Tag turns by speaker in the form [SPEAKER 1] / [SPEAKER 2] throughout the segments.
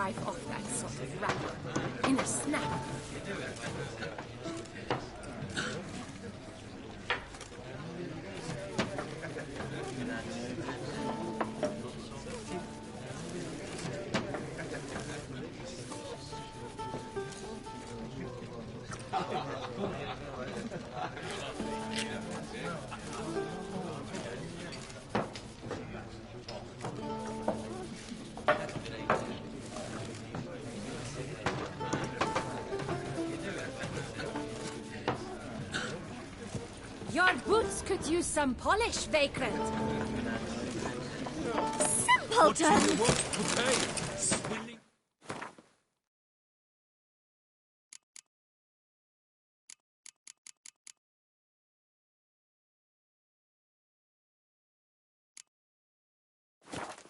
[SPEAKER 1] drive off that sort of wrapper in a snap. Your boots could use some polish, Vagrant.
[SPEAKER 2] Simpleton!
[SPEAKER 3] What do you want to pay? Swilling.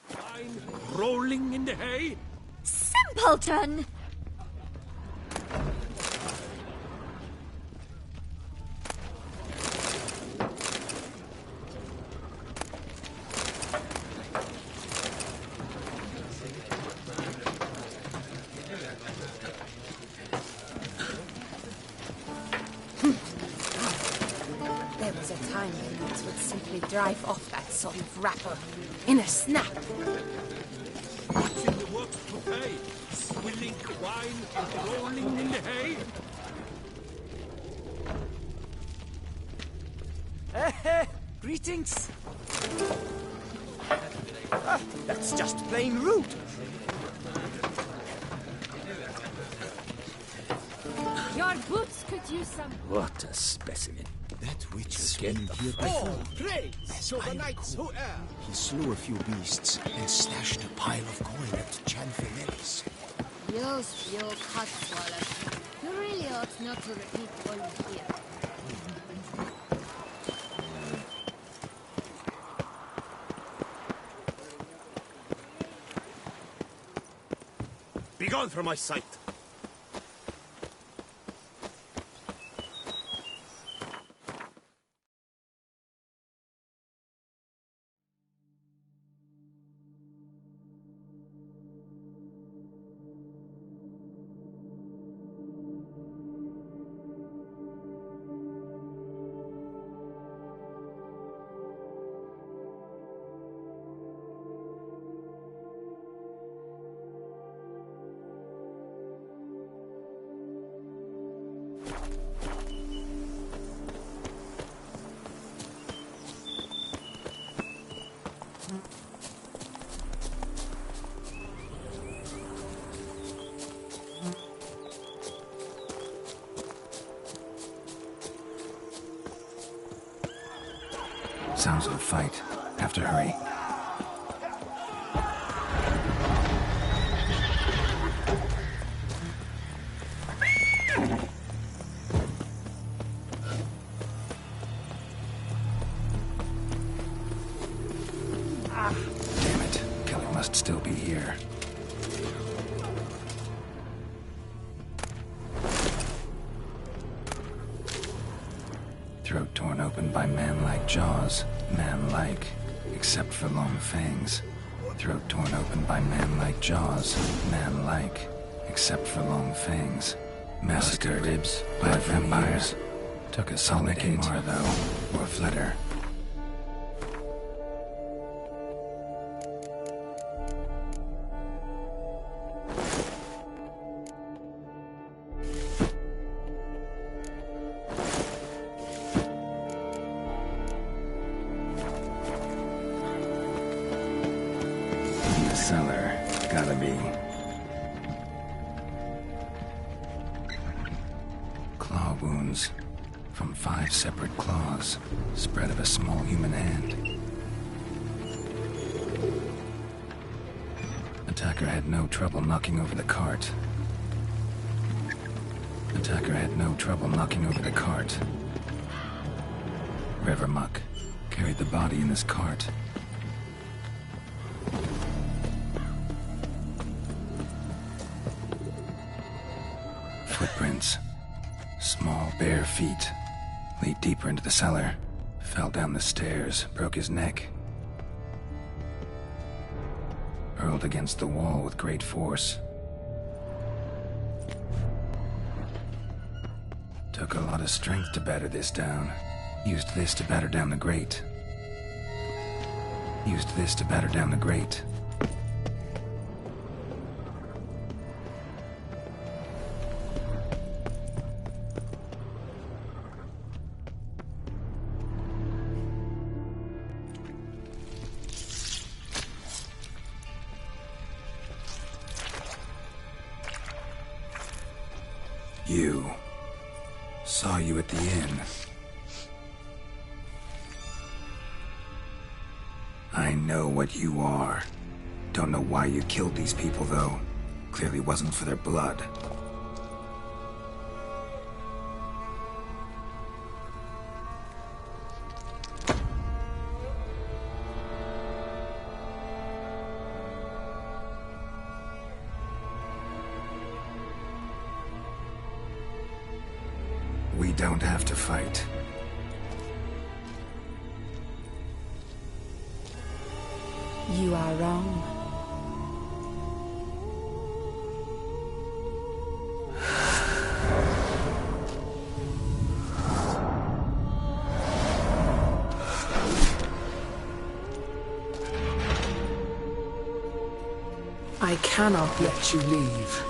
[SPEAKER 3] Fine, rolling in the hay?
[SPEAKER 2] Simpleton!
[SPEAKER 1] There was a time when boots would simply drive off that sort of wrapper in a snap.
[SPEAKER 3] What's in the works to pay? Swilling wine, rolling in the hay?
[SPEAKER 4] Greetings. That's just plain rude.
[SPEAKER 1] Your boots could use some...
[SPEAKER 4] What a specimen.
[SPEAKER 5] That witch has been here before.
[SPEAKER 6] Oh, praise! So the knights who err.
[SPEAKER 5] He slew a few beasts and stashed a pile of coin at Chanfinellis.
[SPEAKER 7] You codswallop. You really ought not to repeat all you hear.
[SPEAKER 6] Begone from my sight!
[SPEAKER 8] Sounds of a fight. Have to hurry. Damn it. Kelly must still be here. Throat torn open by man-like jaws. Man-like, except for long fangs. Throat torn open by man-like jaws. Man-like, except for long fangs. Massacred ribs by vampires. Took a solid hit, though, or fled her. Cellar, gotta be. Claw wounds from 5 separate claws, spread of a small human hand. Attacker had no trouble knocking over the cart. Attacker had no trouble knocking over the cart. River muck carried the body in his cart. Footprints. Small, bare feet. Lead deeper into the cellar. Fell down the stairs, broke his neck. Hurled against the wall with great force. Took a lot of strength to batter this down. Used this to batter down the grate. Used this to batter down the grate. You. Saw you at the inn. I know what you are. Don't know why you killed these people, though. Clearly wasn't for their blood. We don't have to fight.
[SPEAKER 1] You are wrong.
[SPEAKER 9] I cannot let you leave.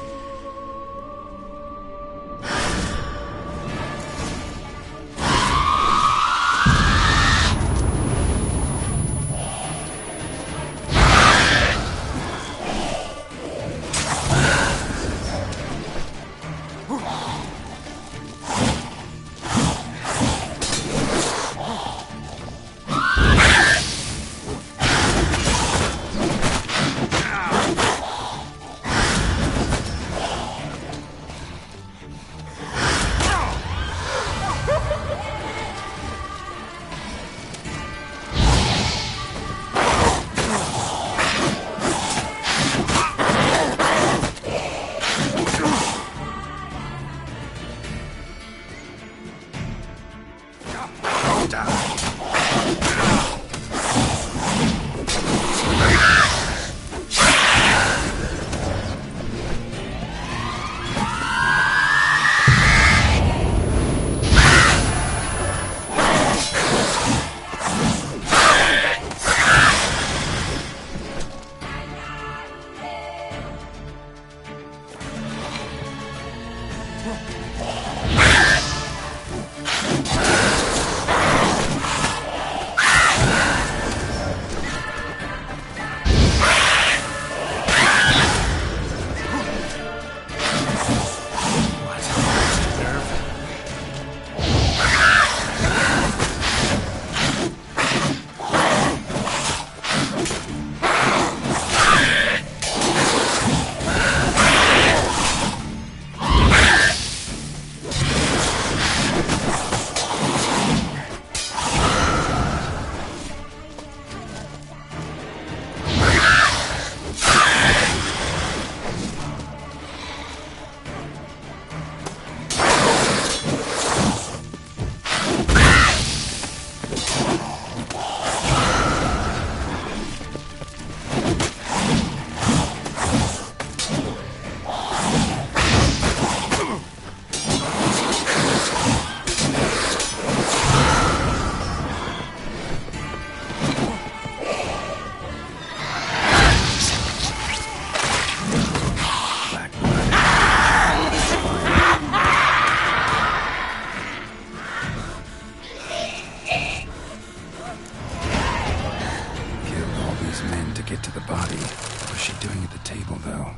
[SPEAKER 8] Get to the body. What was she doing at the table, though?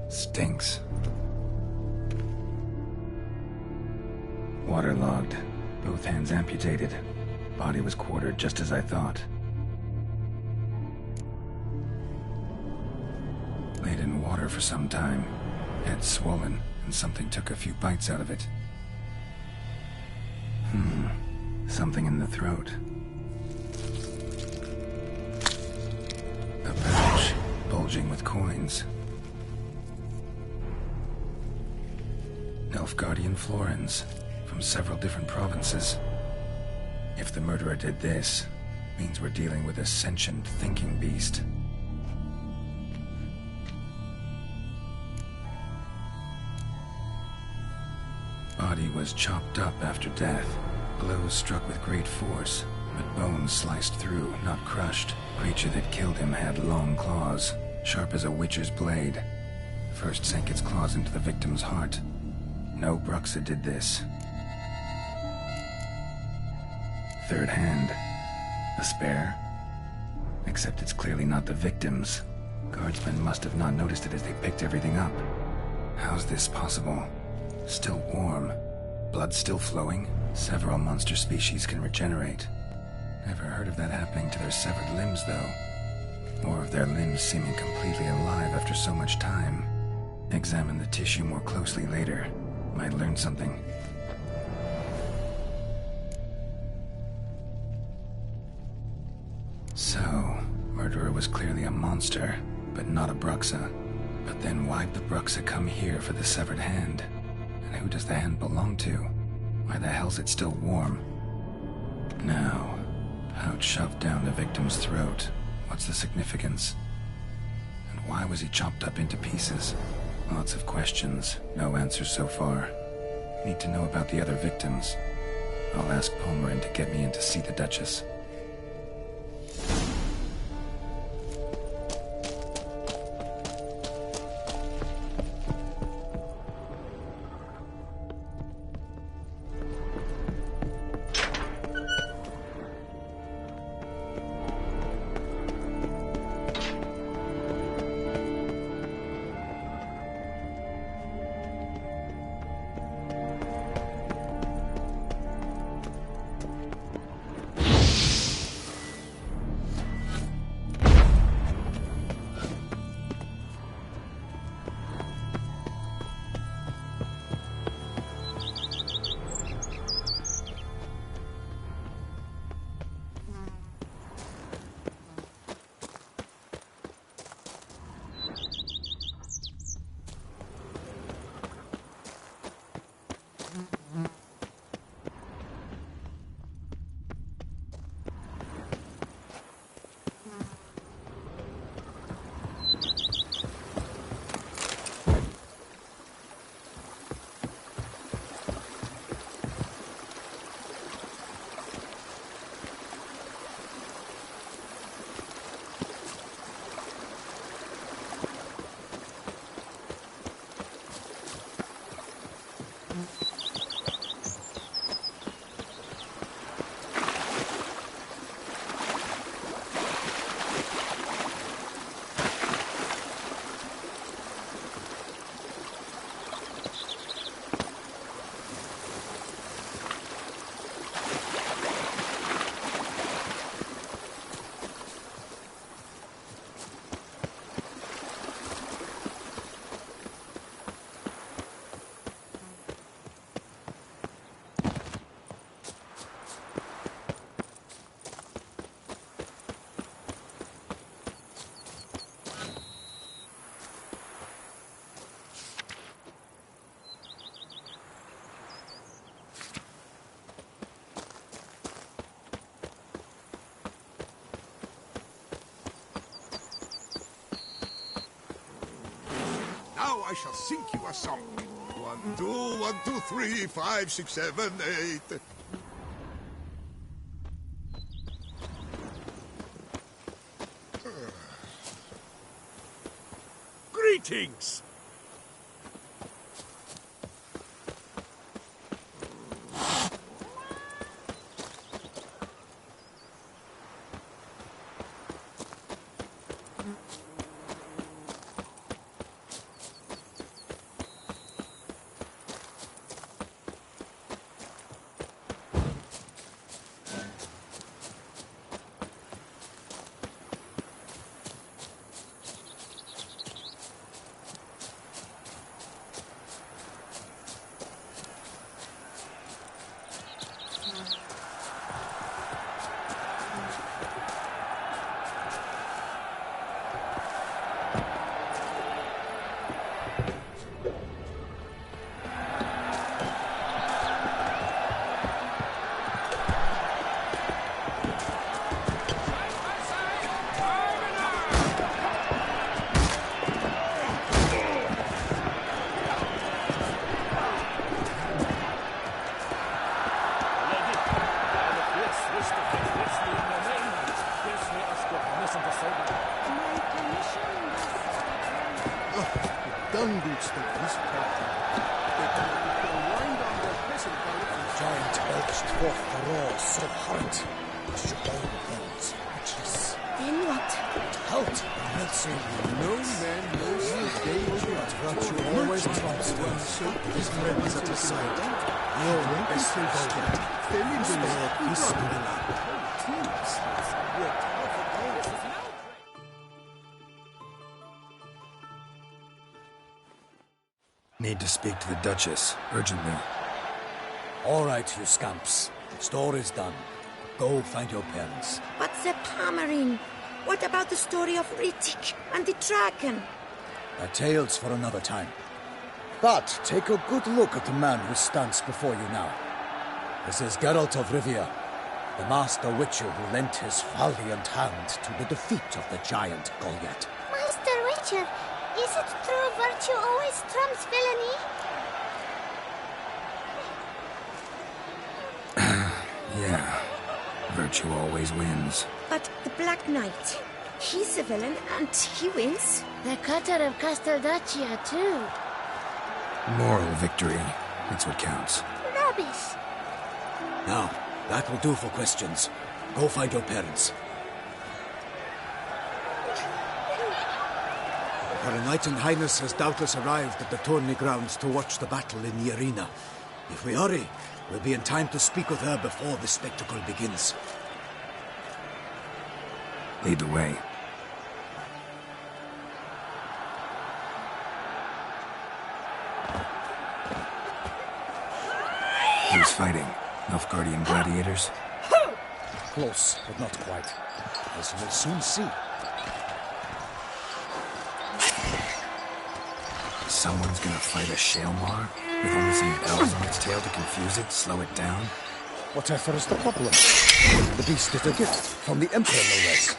[SPEAKER 8] Stinks. Waterlogged. Both hands amputated. Body was quartered just as I thought. Laid in water for some time. Head swollen, and something took a few bites out of it. Something in the throat. bulging with coins. Nilfgaardian florins from several different provinces. If the murderer did this, means we're dealing with a sentient thinking beast. Body was chopped up after death. Blows struck with great force, but bones sliced through, not crushed. Creature that killed him had long claws, sharp as a witcher's blade. First sank its claws into the victim's heart. No Bruxa did this. Third hand. A spare? Except it's clearly not the victim's. Guardsmen must have not noticed it as they picked everything up. How's this possible? Still warm. Blood still flowing? Several monster species can regenerate. Never heard of that happening to their severed limbs, though. Or of their limbs seeming completely alive after so much time. Examine the tissue more closely later. Might learn something. So, murderer was clearly a monster, but not a Bruxa. But then why'd the Bruxa come here for the severed hand? And who does the hand belong to? Why the hell's it still warm? Now, pouch shoved down the victim's throat. What's the significance? And why was he chopped up into pieces? Lots of questions, no answers so far. Need to know about the other victims. I'll ask Palmerin to get me in to see the Duchess.
[SPEAKER 6] Now I shall sing you a song. 1, 2, 1, 2, 3, 5, 6, 7, 8.
[SPEAKER 3] Greetings!
[SPEAKER 5] dung boots that this party. They wind on their peasant the giant belched forth the roars so horrid. It shook all the bones, matchless.
[SPEAKER 1] Then what?
[SPEAKER 5] Halt! I'm not saying no man knows the danger of virtue always trumps one. This man is at his side. Your best soldier. Spare peace to the land.
[SPEAKER 8] Need to speak to the Duchess, urgently.
[SPEAKER 4] All right, you scamps. Story's done. Go find your parents.
[SPEAKER 1] But the Palmerine? What about the story of Rittik and the dragon?
[SPEAKER 4] A tale's for another time. But take a good look at the man who stands before you now. This is Geralt of Rivia, the master witcher who lent his valiant hand to the defeat of the giant Goliath.
[SPEAKER 2] Master Witcher, is it true virtue always trumps villainy?
[SPEAKER 8] Yeah. Virtue always wins.
[SPEAKER 1] But the Black Knight, he's a villain and he wins.
[SPEAKER 7] The cutter of Casteldaccia, too.
[SPEAKER 8] Moral victory. That's what counts.
[SPEAKER 2] Rubbish.
[SPEAKER 4] Now, that will do for questions. Go find your parents. Her Knight and Highness has doubtless arrived at the tourney grounds to watch the battle in the arena. If we hurry, we'll be in time to speak with her before the spectacle begins.
[SPEAKER 8] Lead the way. Who's fighting? Nilfgaardian gladiators?
[SPEAKER 4] Close, but not quite. As we'll soon see.
[SPEAKER 8] Someone's gonna fight a Shaelmar? With only some bells on its tail to confuse it, slow it down?
[SPEAKER 4] Whatever is the problem? The beast is a gift from the Emperor, no less.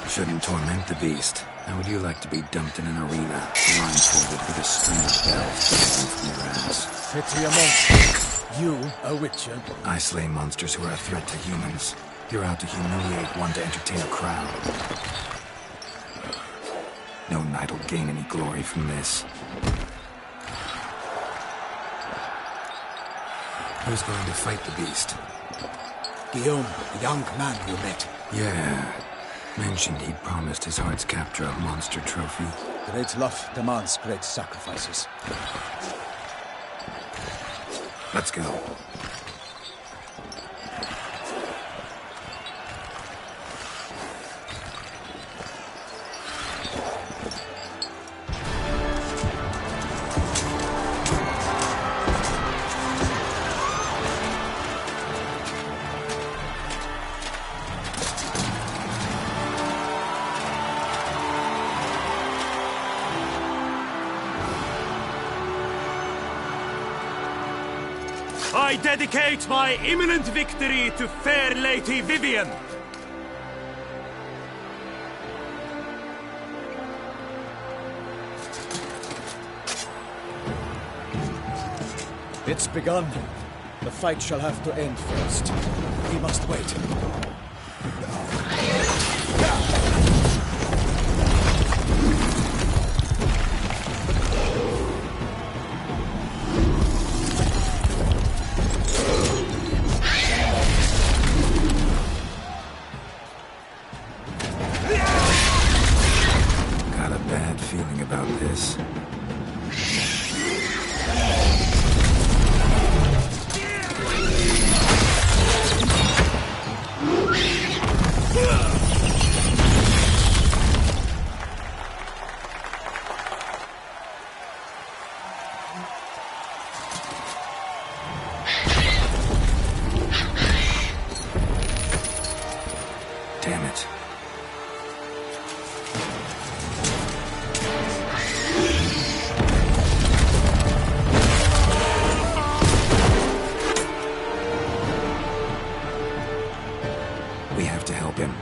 [SPEAKER 8] Shouldn't torment the beast. How would you like to be dumped in an arena, blindfolded with a string of bells dangling from your ass?
[SPEAKER 4] Pity a monster. You, a witcher.
[SPEAKER 8] I slay monsters who are a threat to humans. You're out to humiliate one to entertain a crowd. No knight will gain any glory from this. Who's going to fight the beast?
[SPEAKER 4] Guillaume, the young man you met.
[SPEAKER 8] Yeah. Mentioned he'd promised his heart's captor a monster trophy.
[SPEAKER 4] Great love demands great sacrifices.
[SPEAKER 8] Let's go.
[SPEAKER 3] I dedicate my imminent victory to fair Lady Vivian.
[SPEAKER 4] It's begun. The fight shall have to end first. We must wait.
[SPEAKER 8] Got a bad feeling about this. Damn it. We have to help him.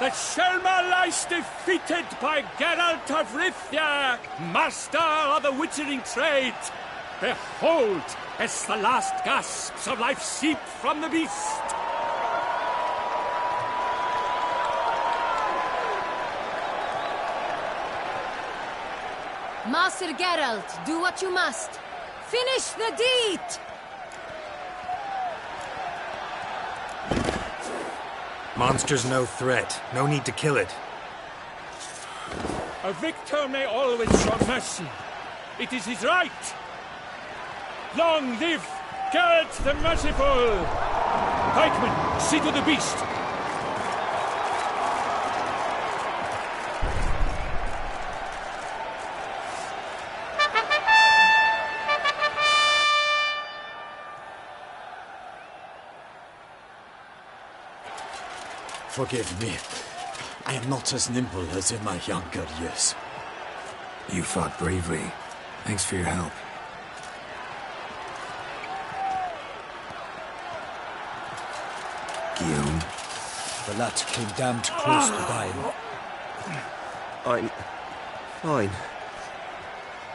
[SPEAKER 3] The Shelma lies defeated by Geralt of Rivia, master of the witchering trade. Behold, as the last gasps of life seep from the beast.
[SPEAKER 7] Master Geralt, do what you must. Finish the deed!
[SPEAKER 10] Monster's no threat. No need to kill it.
[SPEAKER 3] A victor may always show mercy. It is his right. Long live Geralt the Merciful! Pikemen, see to the beast.
[SPEAKER 4] Forgive me. I am not as nimble as in my younger years.
[SPEAKER 8] You fought bravely. Thanks for your help. Guillaume?
[SPEAKER 4] The lad came damned close to dying.
[SPEAKER 11] I'm fine.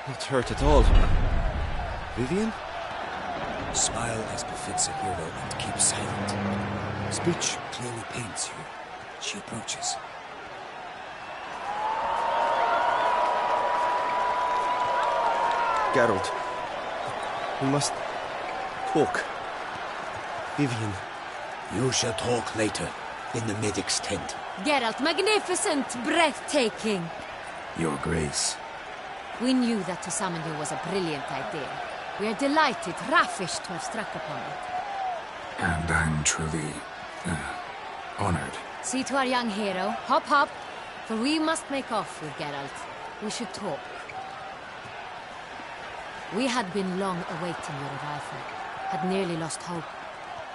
[SPEAKER 11] Not hurt at all. Vivian?
[SPEAKER 4] Smile as befits a hero and keep silent. Speech clearly pains you. She approaches.
[SPEAKER 11] Geralt. We must talk. Vivian.
[SPEAKER 4] You shall talk later, in the medic's tent.
[SPEAKER 7] Geralt, magnificent, breathtaking.
[SPEAKER 8] Your Grace.
[SPEAKER 7] We knew that to summon you was a brilliant idea. We are delighted, ravished to have struck upon it.
[SPEAKER 8] And I'm truly... honored.
[SPEAKER 7] See to our young hero. Hop, hop. For we must make off with Geralt. We should talk. We had been long awaiting your arrival. Had nearly lost hope.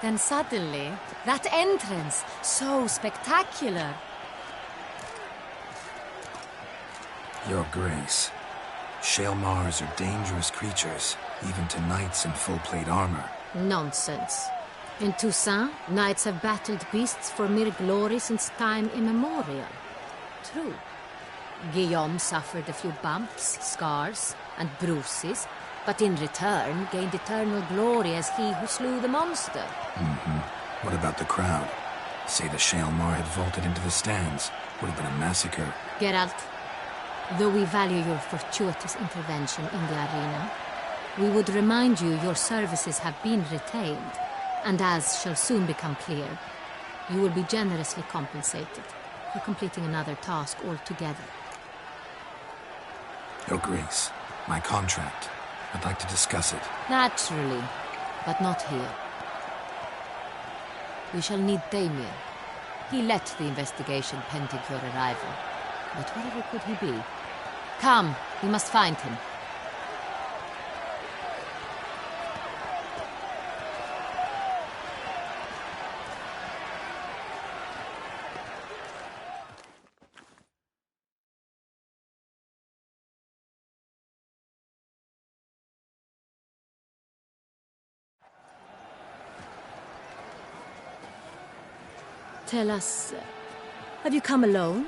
[SPEAKER 7] Then suddenly, that entrance, so spectacular.
[SPEAKER 8] Your Grace. Shaelmars are dangerous creatures, even to knights in full-plate armor.
[SPEAKER 7] Nonsense. In Toussaint, knights have battled beasts for mere glory since time immemorial. True. Guillaume suffered a few bumps, scars, and bruises, but in return gained eternal glory as he who slew the monster.
[SPEAKER 8] What about the crowd? Say the Shaelmar had vaulted into the stands. Would have been a massacre.
[SPEAKER 7] Geralt, though we value your fortuitous intervention in the arena, we would remind you your services have been retained, and as shall soon become clear, you will be generously compensated for completing another task altogether.
[SPEAKER 8] Your Grace, my contract. I'd like to discuss it.
[SPEAKER 7] Naturally, but not here. We shall need Damien. He led the investigation pending your arrival. But whatever could he be? Come, we must find him. Tell us, have you come alone?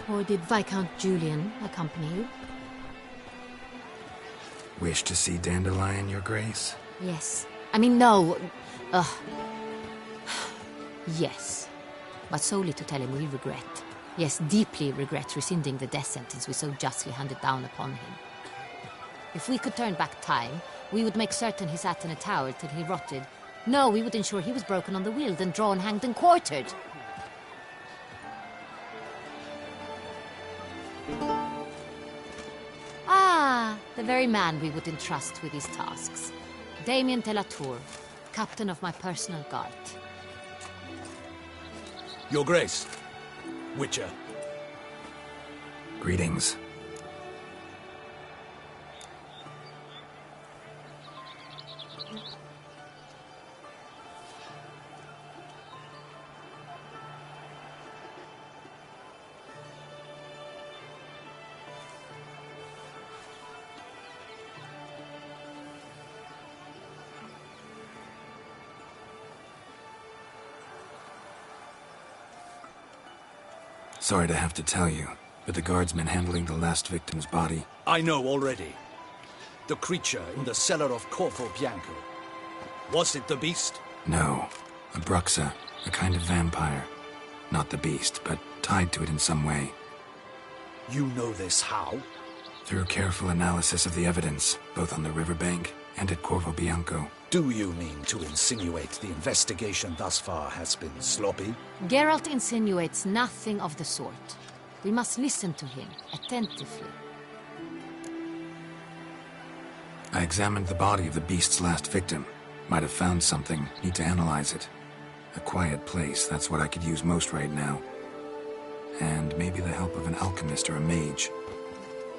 [SPEAKER 7] Or did Viscount Julian accompany you?
[SPEAKER 8] Wish to see Dandelion, Your Grace?
[SPEAKER 7] Yes. I mean, no. Yes. But solely to tell him we regret. Yes, deeply regret rescinding the death sentence we so justly handed down upon him. If we could turn back time, we would make certain he sat in a tower till he rotted. No, we would ensure he was broken on the wheel, then drawn, hanged, and quartered. Ah, the very man we would entrust with these tasks. Damien de la Tour, captain of my personal guard.
[SPEAKER 4] Your Grace. Witcher.
[SPEAKER 8] Greetings. Sorry to have to tell you, but the guardsman handling the last victim's body...
[SPEAKER 4] I know already. The creature in the cellar of Corvo Bianco. Was it the beast?
[SPEAKER 8] No. A bruxa, a kind of vampire. Not the beast, but tied to it in some way.
[SPEAKER 4] You know this how?
[SPEAKER 8] Through careful analysis of the evidence, both on the riverbank and at Corvo Bianco.
[SPEAKER 4] Do you mean to insinuate the investigation thus far has been sloppy?
[SPEAKER 7] Geralt insinuates nothing of the sort. We must listen to him attentively.
[SPEAKER 8] I examined the body of the beast's last victim. Might have found something, need to analyze it. A quiet place, that's what I could use most right now. And maybe the help of an alchemist or a mage.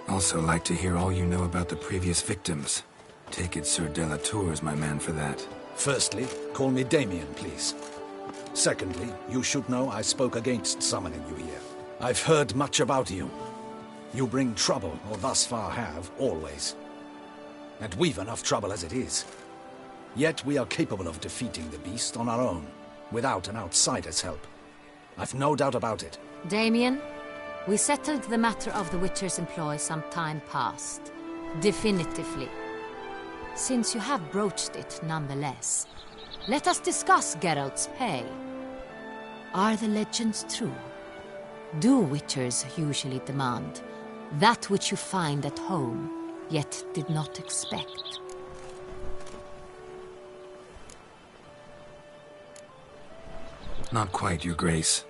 [SPEAKER 8] Also like to hear all you know about the previous victims. Take it Sir de la Tour is my man for that.
[SPEAKER 4] Firstly, call me Damien, please. Secondly, you should know I spoke against summoning you here. I've heard much about you. You bring trouble, or thus far have, always. And we've enough trouble as it is. Yet we are capable of defeating the beast on our own, without an outsider's help. I've no doubt about it.
[SPEAKER 7] Damien, we settled the matter of the Witcher's employ some time past. Definitively. Since you have broached it nonetheless, let us discuss Geralt's pay. Are the legends true? Do Witchers usually demand that which you find at home, yet did not expect?
[SPEAKER 8] Not quite, Your Grace.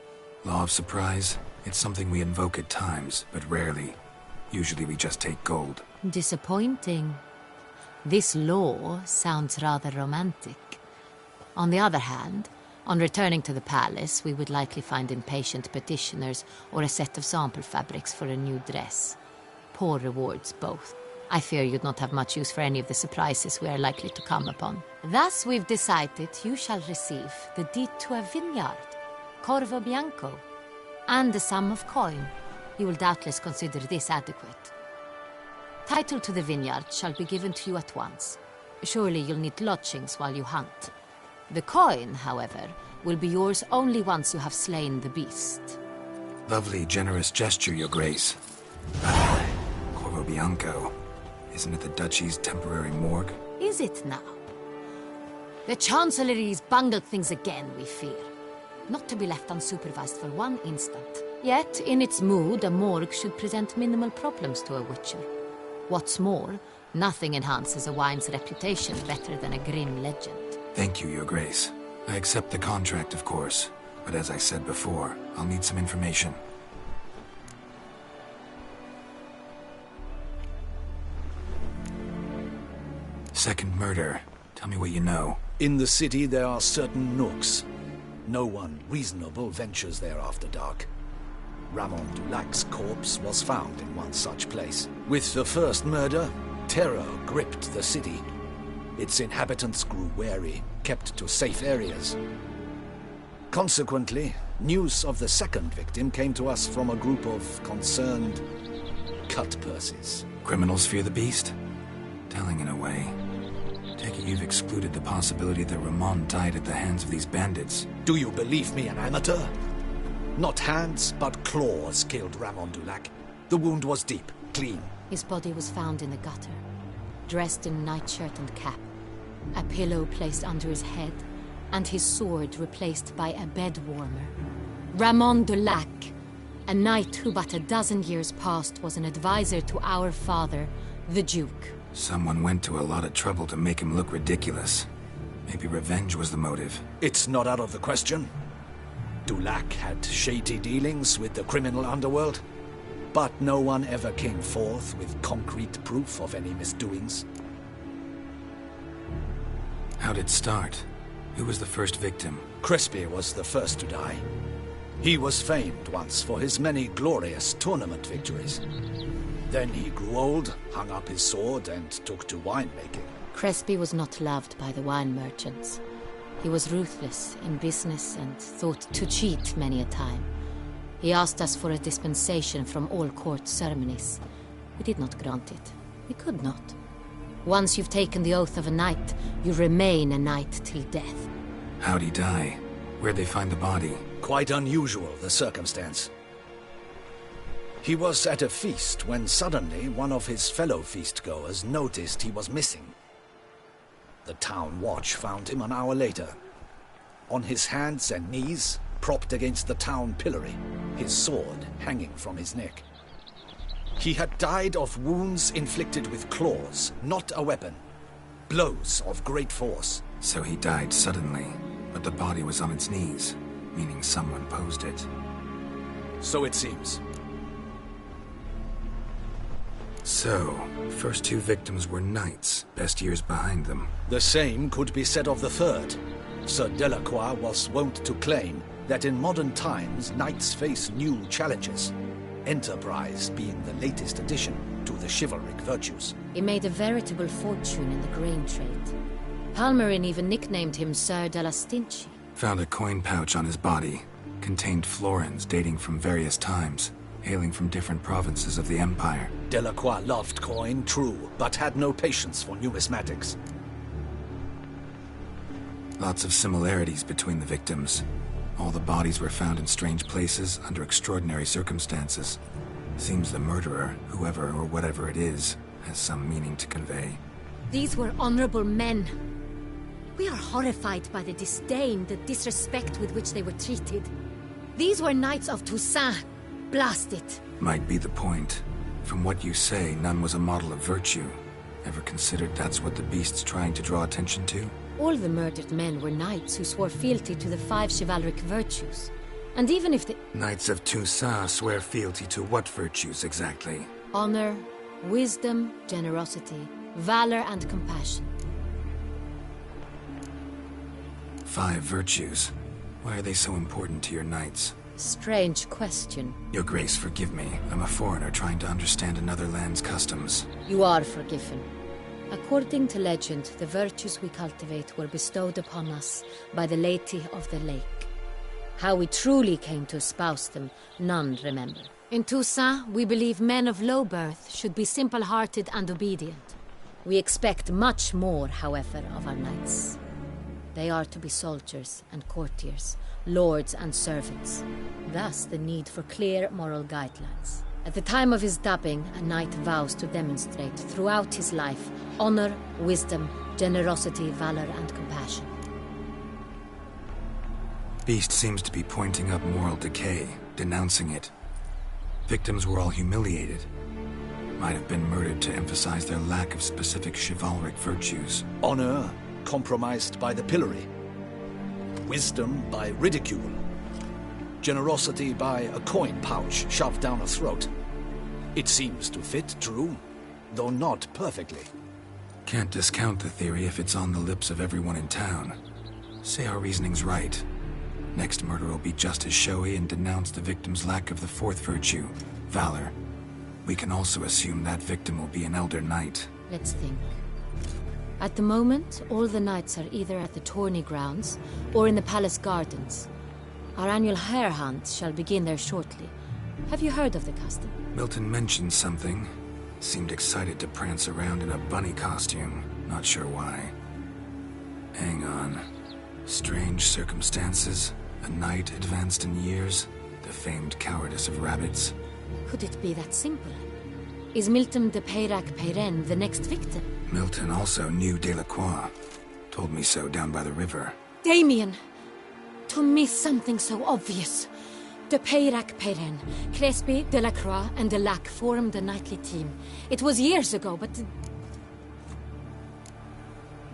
[SPEAKER 8] Law of surprise, it's something we invoke at times, but rarely. Usually we just take gold.
[SPEAKER 7] Disappointing. This law sounds rather romantic. On the other hand, on returning to the palace, we would likely find impatient petitioners or a set of sample fabrics for a new dress. Poor rewards, both. I fear you'd not have much use for any of the surprises we are likely to come upon. Thus, we've decided you shall receive the deed to a vineyard, Corvo Bianco, and a sum of coin. You will doubtless consider this adequate. Title to the vineyard shall be given to you at once. Surely you'll need lodgings while you hunt. The coin, however, will be yours only once you have slain the beast.
[SPEAKER 8] Lovely, generous gesture, Your Grace. Corvo Bianco. Isn't it the Duchy's temporary morgue?
[SPEAKER 7] Is it now? The Chancellery's bungled things again, we fear. Not to be left unsupervised for one instant. Yet, in its mood, a morgue should present minimal problems to a Witcher. What's more, nothing enhances a wine's reputation better than a grim legend.
[SPEAKER 8] Thank you, Your Grace. I accept the contract, of course. But as I said before, I'll need some information. Second murder. Tell me what you know.
[SPEAKER 4] In the city, there are certain nooks. No one reasonable ventures there after dark. Ramon Dulac's corpse was found in one such place. With the first murder, terror gripped the city. Its inhabitants grew wary, kept to safe areas. Consequently, news of the second victim came to us from a group of concerned cut-purses.
[SPEAKER 8] Criminals fear the beast? Telling in a way. Take it you've excluded the possibility that Ramon died at the hands of these bandits.
[SPEAKER 4] Do you believe me an amateur? Not hands, but claws killed Ramon Dulac. The wound was deep, clean.
[SPEAKER 7] His body was found in the gutter, dressed in nightshirt and cap, a pillow placed under his head, and his sword replaced by a bed warmer. Ramon Dulac, a knight who but a dozen years past was an advisor to our father, the Duke.
[SPEAKER 8] Someone went to a lot of trouble to make him look ridiculous. Maybe revenge was the motive.
[SPEAKER 4] It's not out of the question. Dulac had shady dealings with the criminal underworld, but no one ever came forth with concrete proof of any misdoings.
[SPEAKER 8] How'd it start? Who was the first victim?
[SPEAKER 4] Crespi was the first to die. He was famed once for his many glorious tournament victories. Then he grew old, hung up his sword, and took to winemaking.
[SPEAKER 7] Crespi was not loved by the wine merchants. He was ruthless in business and thought to cheat many a time. He asked us for a dispensation from all court ceremonies. We did not grant it. We could not. Once you've taken the oath of a knight, you remain a knight till death.
[SPEAKER 8] How'd he die? Where'd they find the body?
[SPEAKER 4] Quite unusual, the circumstance. He was at a feast when suddenly one of his fellow feast-goers noticed he was missing. The town watch found him an hour later, on his hands and knees, propped against the town pillory, his sword hanging from his neck. He had died of wounds inflicted with claws, not a weapon. Blows of great force.
[SPEAKER 8] So he died suddenly, but the body was on its knees, meaning someone posed it.
[SPEAKER 4] So it seems.
[SPEAKER 8] So, first two victims were knights, best years behind them.
[SPEAKER 4] The same could be said of the third. Sir Delacroix was wont to claim that in modern times knights face new challenges, enterprise being the latest addition to the chivalric virtues.
[SPEAKER 7] He made a veritable fortune in the grain trade. Palmerin even nicknamed him Sir de la Stinchi.
[SPEAKER 8] Found a coin pouch on his body, contained florins dating from various times, hailing from different provinces of the Empire.
[SPEAKER 4] Delacroix loved coin, true, but had no patience for numismatics.
[SPEAKER 8] Lots of similarities between the victims. All the bodies were found in strange places under extraordinary circumstances. Seems the murderer, whoever or whatever it is, has some meaning to convey.
[SPEAKER 7] These were honorable men. We are horrified by the disdain, the disrespect with which they were treated. These were knights of Toussaint. Blast it.
[SPEAKER 8] Might be the point. From what you say, none was a model of virtue. Ever considered that's what the beast's trying to draw attention to?
[SPEAKER 7] All the murdered men were knights who swore fealty to the 5 chivalric virtues. And even if the...
[SPEAKER 8] Knights of Toussaint swear fealty to what virtues exactly?
[SPEAKER 7] Honor, wisdom, generosity, valor, and compassion.
[SPEAKER 8] 5 virtues. Why are they so important to your knights?
[SPEAKER 7] Strange question.
[SPEAKER 8] Your Grace, forgive me. I'm a foreigner trying to understand another land's customs.
[SPEAKER 7] You are forgiven. According to legend, the virtues we cultivate were bestowed upon us by the Lady of the Lake. How we truly came to espouse them, none remember. In Toussaint, we believe men of low birth should be simple-hearted and obedient. We expect much more, however, of our knights. They are to be soldiers and courtiers, lords and servants. Thus the need for clear moral guidelines. At the time of his dubbing, a knight vows to demonstrate throughout his life honor, wisdom, generosity, valor, and compassion.
[SPEAKER 8] Beast seems to be pointing up moral decay, denouncing it. Victims were all humiliated. Might have been murdered to emphasize their lack of specific chivalric virtues.
[SPEAKER 4] Honor compromised by the pillory. Wisdom by ridicule. Generosity by a coin pouch shoved down a throat. It seems to fit, true, though not perfectly.
[SPEAKER 8] Can't discount the theory if it's on the lips of everyone in town. Say our reasoning's right. Next murder will be just as showy and denounce the victim's lack of the 4th virtue, valor. We can also assume that victim will be an elder knight.
[SPEAKER 7] Let's think. At the moment, all the knights are either at the tourney grounds or in the palace gardens. Our annual hare hunt shall begin there shortly. Have you heard of the custom?
[SPEAKER 8] Milton mentioned something. Seemed excited to prance around in a bunny costume. Not sure why. Hang on. Strange circumstances. A knight advanced in years. The famed cowardice of rabbits.
[SPEAKER 7] Could it be that simple? Is Milton de Peyrac-Peyren the next victim?
[SPEAKER 8] Milton also knew Delacroix. Told me so down by the river.
[SPEAKER 7] Damien! To miss something so obvious. De Peyrac-Peyren, Crespi, Delacroix, and Delac formed a knightly team. It was years ago, but...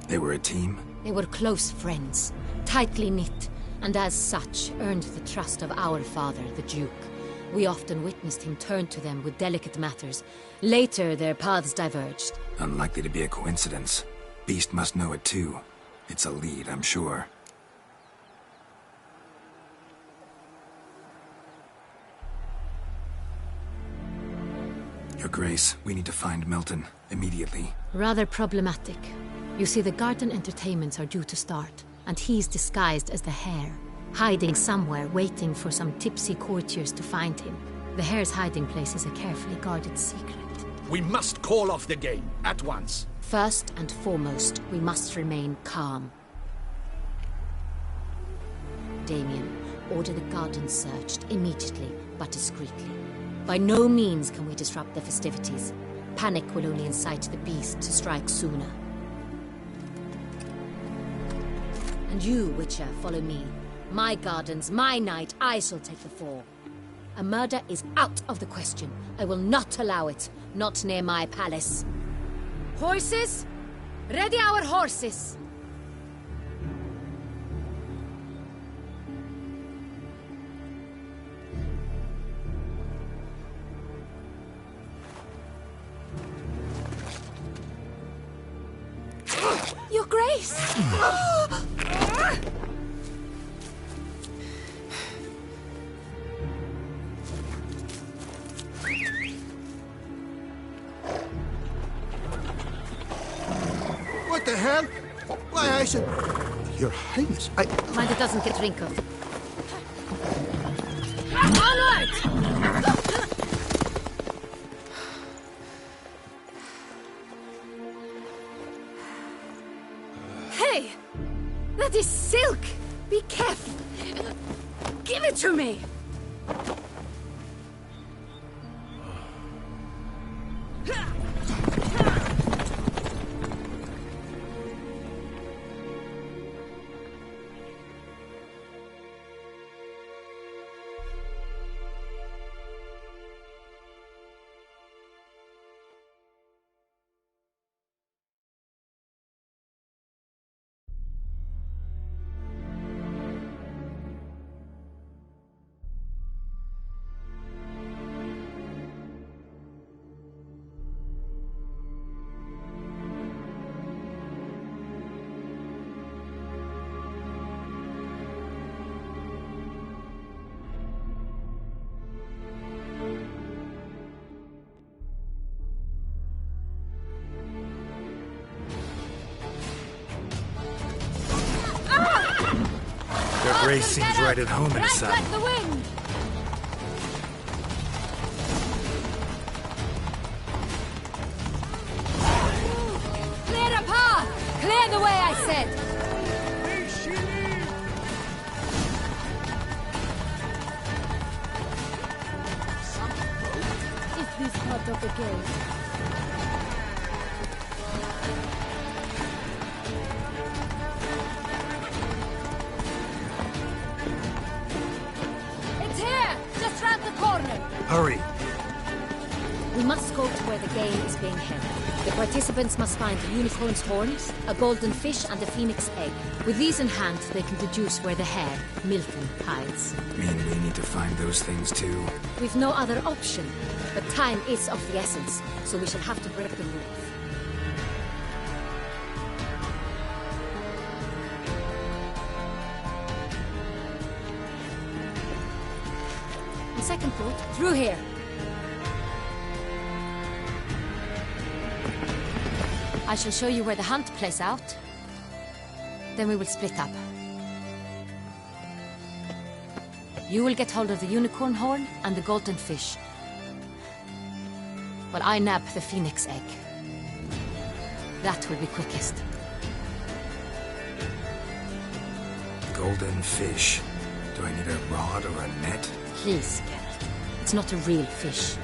[SPEAKER 8] They were a team?
[SPEAKER 7] They were close friends, tightly knit, and as such earned the trust of our father, the Duke. We often witnessed him turn to them with delicate matters. Later, their paths diverged.
[SPEAKER 8] Unlikely to be a coincidence. Beast must know it too. It's a lead, I'm sure. Your Grace, we need to find Milton, immediately.
[SPEAKER 7] Rather problematic. You see, the garden entertainments are due to start, and he's disguised as the hare, hiding somewhere, waiting for some tipsy courtiers to find him. The hare's hiding place is a carefully guarded secret.
[SPEAKER 4] We must call off the game, at once.
[SPEAKER 7] First and foremost, we must remain calm. Damien, order the garden searched immediately, but discreetly. By no means can we disrupt the festivities. Panic will only incite the beast to strike sooner. And you, Witcher, follow me. My gardens, my night, I shall take the fall. A murder is out of the question. I will not allow it. Not near my palace. Horses? Ready our horses!
[SPEAKER 1] Your Grace!
[SPEAKER 5] What the hell? Why, I said... Your Highness,
[SPEAKER 7] Mind it doesn't get wrinkled.
[SPEAKER 1] Onward! Hey! That is silk! Be careful! Give it to me!
[SPEAKER 10] Their Grace seems right at home in a saddle.
[SPEAKER 1] Like the wind! Clear the path! Clear the way, I said! Is this part of the game?
[SPEAKER 10] Hurry!
[SPEAKER 7] We must go to where the game is being held. The participants must find a unicorn's horns, a golden fish, and a phoenix egg. With these in hand, they can deduce where the hare, Milton, hides.
[SPEAKER 8] Mean we need to find those things too?
[SPEAKER 7] We've no other option, but time is of the essence, so we shall have to break the rules. On second thought, through here. I shall show you where the hunt plays out. Then we will split up. You will get hold of the unicorn horn and the golden fish, while I nab the phoenix egg. That will be quickest.
[SPEAKER 8] Golden fish. Do I need a rod or a net?
[SPEAKER 7] Please, Geralt. It's not a real fish.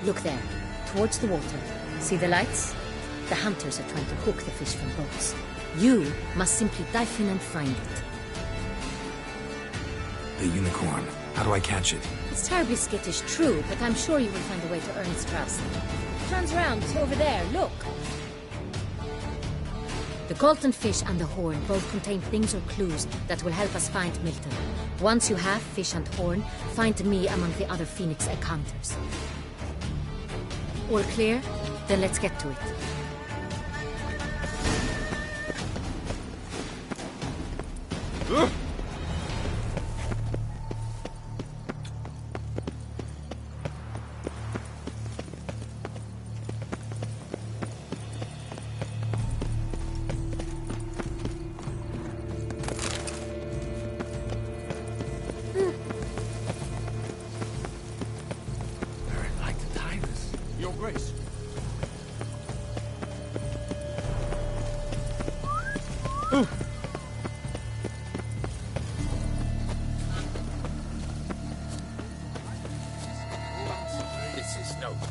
[SPEAKER 7] Look there, towards the water. See the lights? The hunters are trying to hook the fish from boats. You must simply dive in and find it.
[SPEAKER 8] The unicorn. How do I catch it?
[SPEAKER 7] It's terribly skittish, true, but I'm sure you will find a way to earn its trust. Turns around, over there, look. The golden fish and the horn both contain things or clues that will help us find Milton. Once you have fish and horn, find me among the other phoenix egg hunters. All clear? Then let's get to it.
[SPEAKER 3] Your Grace.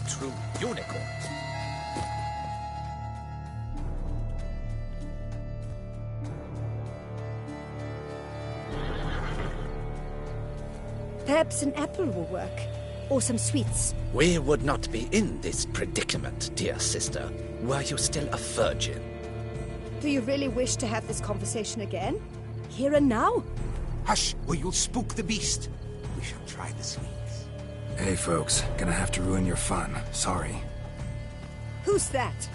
[SPEAKER 12] true unicorns.
[SPEAKER 1] Perhaps an apple will work. Or some sweets.
[SPEAKER 12] We would not be in this predicament, dear sister, were you still a virgin.
[SPEAKER 1] Do you really wish to have this conversation again? Here and now?
[SPEAKER 6] Hush, or you'll spook the beast. We shall try the sweets.
[SPEAKER 8] Hey, folks. Gonna have to ruin your fun. Sorry.
[SPEAKER 1] Who's that?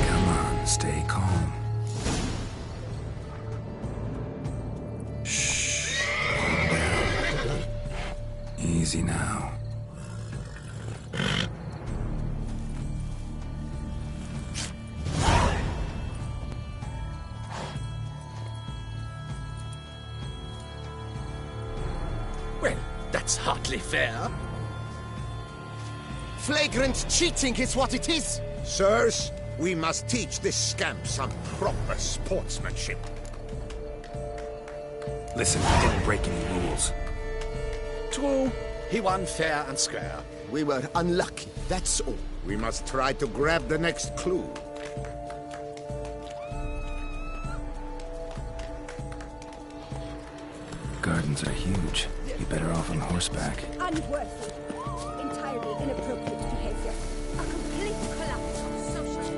[SPEAKER 8] Come on, stay calm. Shh. Calm down. Easy now.
[SPEAKER 12] Well, that's hardly fair.
[SPEAKER 13] Flagrant cheating is what it is!
[SPEAKER 6] Sirs, we must teach this scamp some proper sportsmanship.
[SPEAKER 8] Listen, I didn't break any rules.
[SPEAKER 12] True, he won fair and square.
[SPEAKER 13] We were unlucky, that's all.
[SPEAKER 6] We must try to grab the next clue.
[SPEAKER 8] Gardens are huge. You're better off on horseback.
[SPEAKER 1] Unworthy. Entirely inappropriate behavior. A complete collapse of social...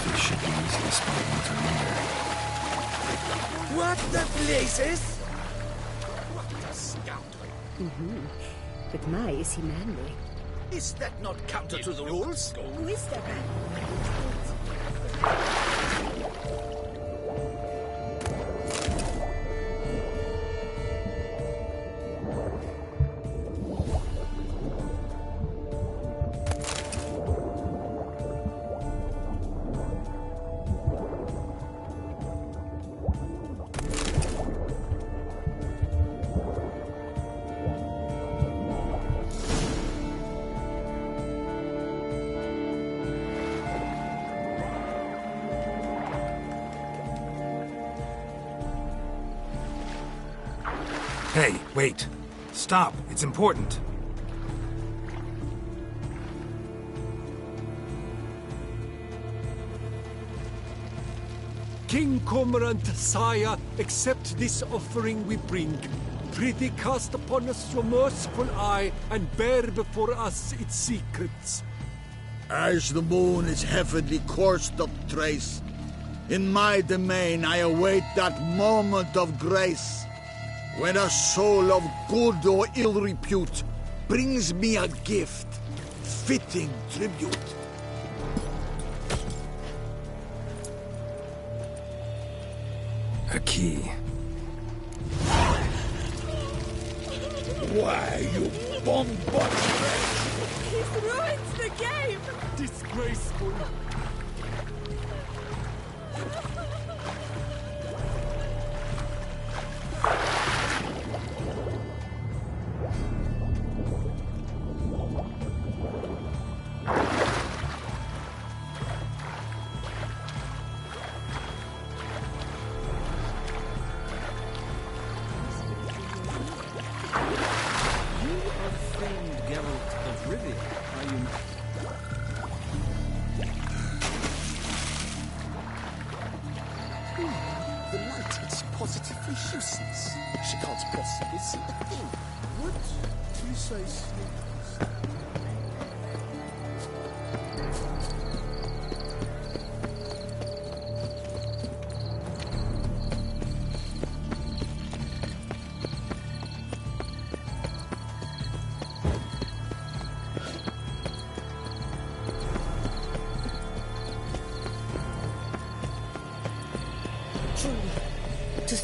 [SPEAKER 8] Fish should be easy to spot once they're under.
[SPEAKER 12] What the blazes? What a scoundrel.
[SPEAKER 1] But my, is he manly.
[SPEAKER 12] Is that not counter to the rules?
[SPEAKER 1] Who is that man?
[SPEAKER 8] Hey, wait. Stop. It's important.
[SPEAKER 3] King Cormorant, sire, accept this offering we bring. Prithee cast upon us your merciful eye, and bear before us its secrets.
[SPEAKER 6] As the moon its heavenly course doth trace, in my domain I await that moment of grace, when a soul of good or ill repute brings me a gift, fitting tribute.
[SPEAKER 8] A key.
[SPEAKER 6] Why, you bombard!
[SPEAKER 1] He's ruined the game!
[SPEAKER 3] Disgraceful.
[SPEAKER 13] The light is positively useless. She can't possibly see a thing.
[SPEAKER 5] What? You say sleepless?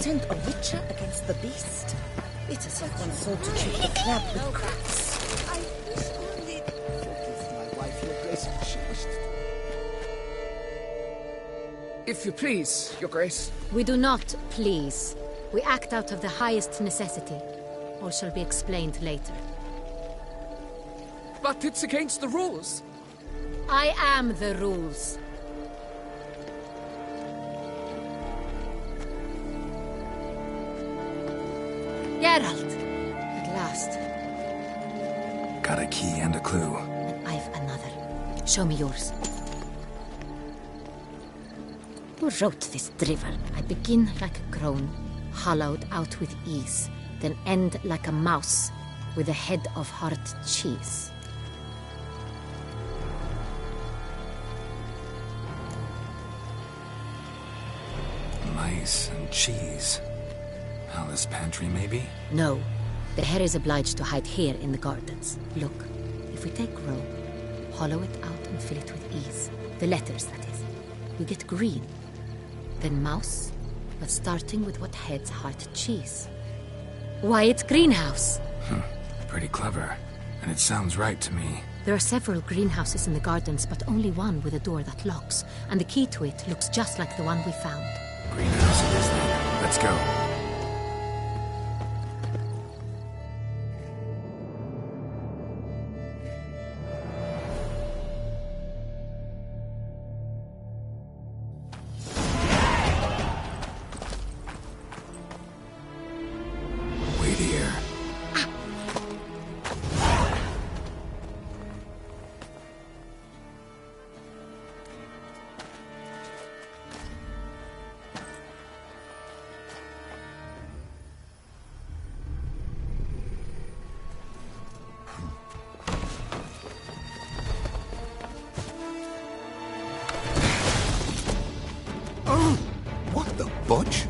[SPEAKER 14] send a witcher against the beast? It is like one soul to treat the crab with crabs.
[SPEAKER 13] I wish only... Forgive my wife, Your Grace. She wished...
[SPEAKER 9] If you please, Your Grace.
[SPEAKER 7] We do not please. We act out of the highest necessity. All shall be explained later.
[SPEAKER 9] But it's against the rules.
[SPEAKER 7] I am the rules. Geralt! At last.
[SPEAKER 8] Got a key and a clue.
[SPEAKER 7] I've another. Show me yours. Who wrote this drivel? I begin like a crone, hollowed out with ease, then end like a mouse, with a head of hard cheese.
[SPEAKER 8] Mice and cheese. Palace pantry, maybe?
[SPEAKER 7] No. The hare is obliged to hide here in the gardens. Look, if we take Rome, hollow it out and fill it with ease. The letters, that is. You get green. Then mouse, but starting with what heads heart cheese. Why, it's greenhouse!
[SPEAKER 8] Pretty clever. And it sounds right to me.
[SPEAKER 7] There are several greenhouses in the gardens, but only one with a door that locks, and the key to it looks just like the one we found.
[SPEAKER 8] Greenhouse it is then. Let's go. Wait here.
[SPEAKER 5] What the budge?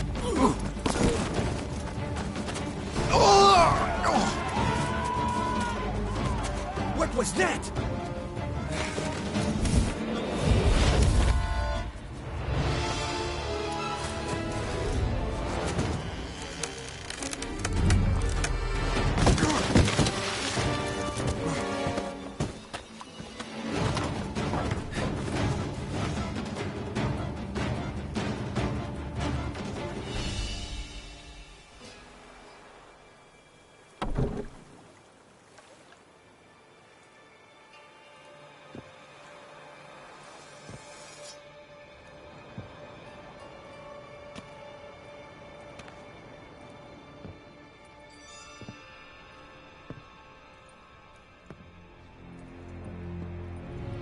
[SPEAKER 3] What was that?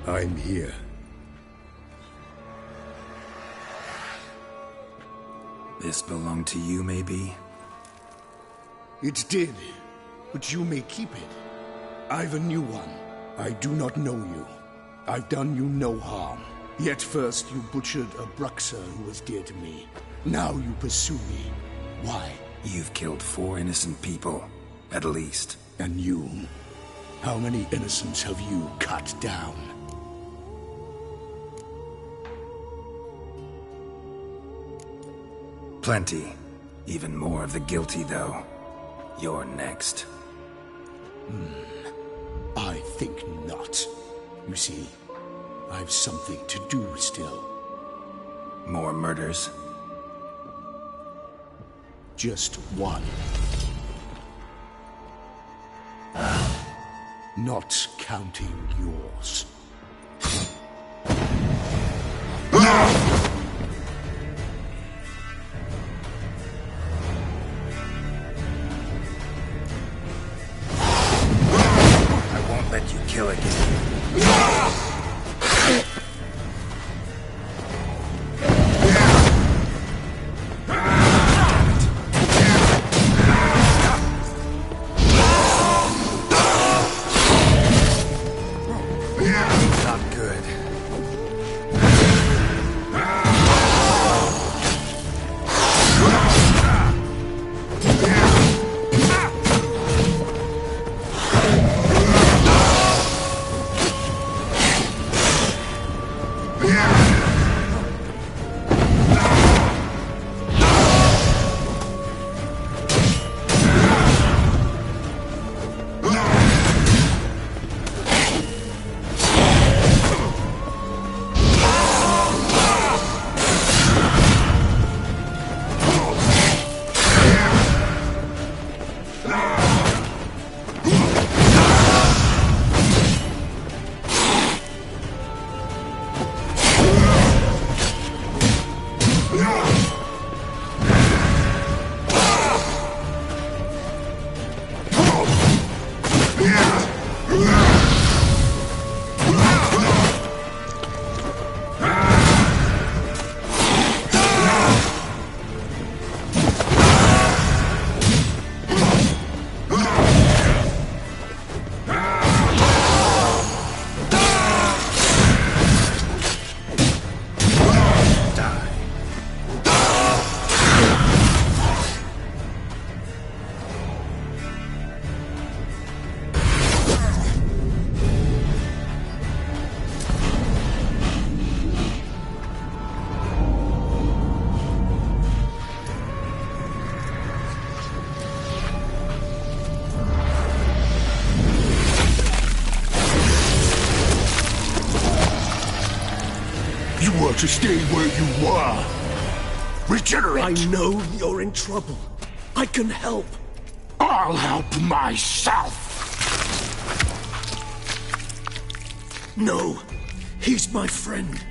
[SPEAKER 5] I'm here.
[SPEAKER 8] This belonged to you, maybe?
[SPEAKER 5] It did, but you may keep it. I've a new one. I do not know you. I've done you no harm. Yet first you butchered a Bruxer who was dear to me. Now you pursue me. Why?
[SPEAKER 8] You've killed 4 innocent people, at least.
[SPEAKER 5] And you? How many innocents have you cut down?
[SPEAKER 8] Plenty. Even more of the guilty, though. You're next.
[SPEAKER 5] I think not. You see, I've something to do still.
[SPEAKER 8] More murders?
[SPEAKER 5] Just one. Not counting yours.
[SPEAKER 8] I won't let you kill again.
[SPEAKER 5] Yeah!
[SPEAKER 15] prefer to stay where you are. Regenerate!
[SPEAKER 16] I know you're in trouble. I can help.
[SPEAKER 15] I'll help myself!
[SPEAKER 16] No, he's my friend.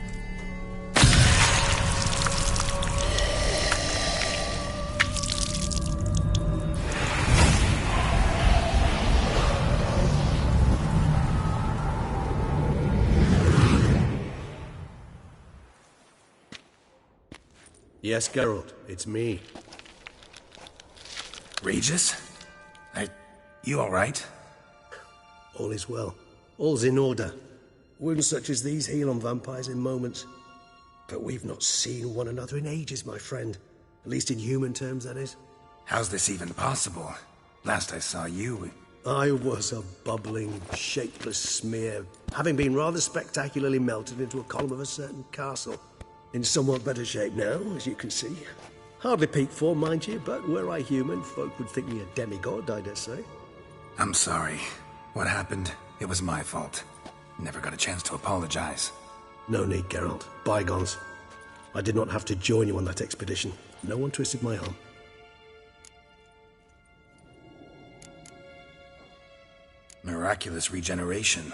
[SPEAKER 11] Yes, Geralt, it's me.
[SPEAKER 8] Regis? You all right?
[SPEAKER 11] All is well. All's in order. Wounds such as these heal on vampires in moments. But we've not seen one another in ages, my friend. At least in human terms, that is.
[SPEAKER 8] How's this even possible? Last I saw you...
[SPEAKER 11] I was a bubbling, shapeless smear, having been rather spectacularly melted into a column of a certain castle. In somewhat better shape now, as you can see. Hardly peak form, mind you, but were I human, folk would think me a demigod, I dare say.
[SPEAKER 8] I'm sorry. What happened, it was my fault. Never got a chance to apologize.
[SPEAKER 11] No need, Geralt. Bygones. I did not have to join you on that expedition. No one twisted my arm.
[SPEAKER 8] Miraculous regeneration.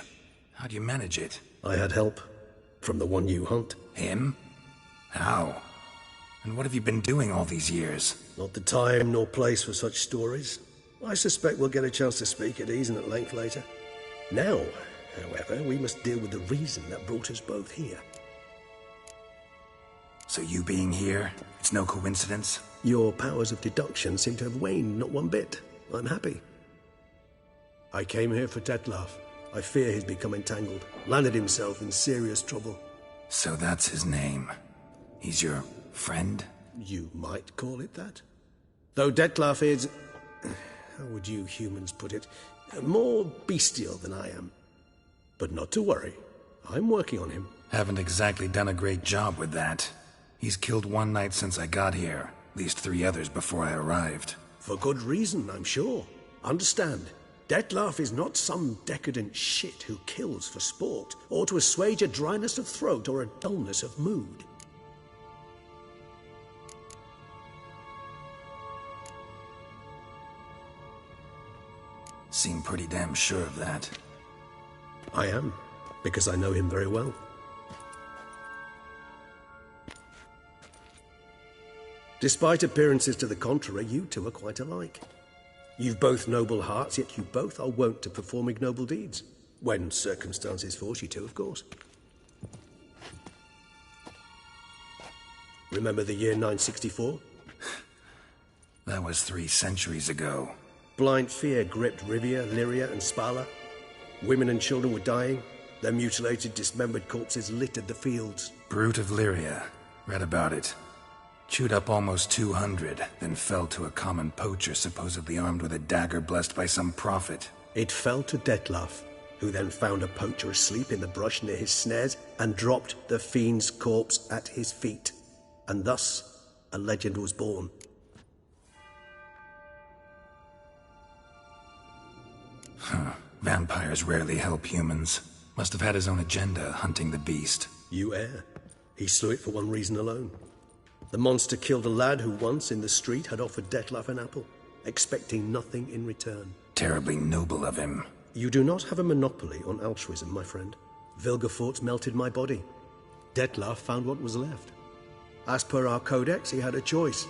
[SPEAKER 8] How'd you manage it?
[SPEAKER 11] I had help. From the one you hunt.
[SPEAKER 8] Him? How? And what have you been doing all these years?
[SPEAKER 11] Not the time nor place for such stories. I suspect we'll get a chance to speak at ease and at length later. Now, however, we must deal with the reason that brought us both here.
[SPEAKER 8] So you being here, it's no coincidence?
[SPEAKER 11] Your powers of deduction seem to have waned not one bit. I'm happy. I came here for Detlef. I fear he's become entangled, landed himself in serious trouble.
[SPEAKER 8] So that's his name. He's your friend?
[SPEAKER 11] You might call it that. Though Detlef is... how would you humans put it? More bestial than I am. But not to worry. I'm working on him.
[SPEAKER 8] Haven't exactly done a great job with that. He's killed one knight since I got here. At least 3 others before I arrived.
[SPEAKER 11] For good reason, I'm sure. Understand, Detlef is not some decadent shit who kills for sport, or to assuage a dryness of throat or a dullness of mood.
[SPEAKER 8] Seem pretty damn sure of that.
[SPEAKER 11] I am, because I know him very well. Despite appearances to the contrary, you two are quite alike. You've both noble hearts, yet you both are wont to perform ignoble deeds. When circumstances force you to, of course. Remember the year 964?
[SPEAKER 8] That was 3 centuries ago.
[SPEAKER 11] Blind fear gripped Rivia, Lyria, and Spala. Women and children were dying. Their mutilated, dismembered corpses littered the fields.
[SPEAKER 8] Brute of Lyria. Read about it. Chewed up almost 200, then fell to a common poacher supposedly armed with a dagger blessed by some prophet.
[SPEAKER 11] It fell to Detlef, who then found a poacher asleep in the brush near his snares and dropped the fiend's corpse at his feet. And thus, a legend was born.
[SPEAKER 8] Huh. Vampires rarely help humans. Must have had his own agenda, hunting the beast.
[SPEAKER 11] You err. He slew it for one reason alone. The monster killed a lad who once, in the street, had offered Detlef an apple, expecting nothing in return.
[SPEAKER 8] Terribly noble of him.
[SPEAKER 11] You do not have a monopoly on altruism, my friend. Vilgefortz melted my body. Detlef found what was left. As per our codex, he had a choice.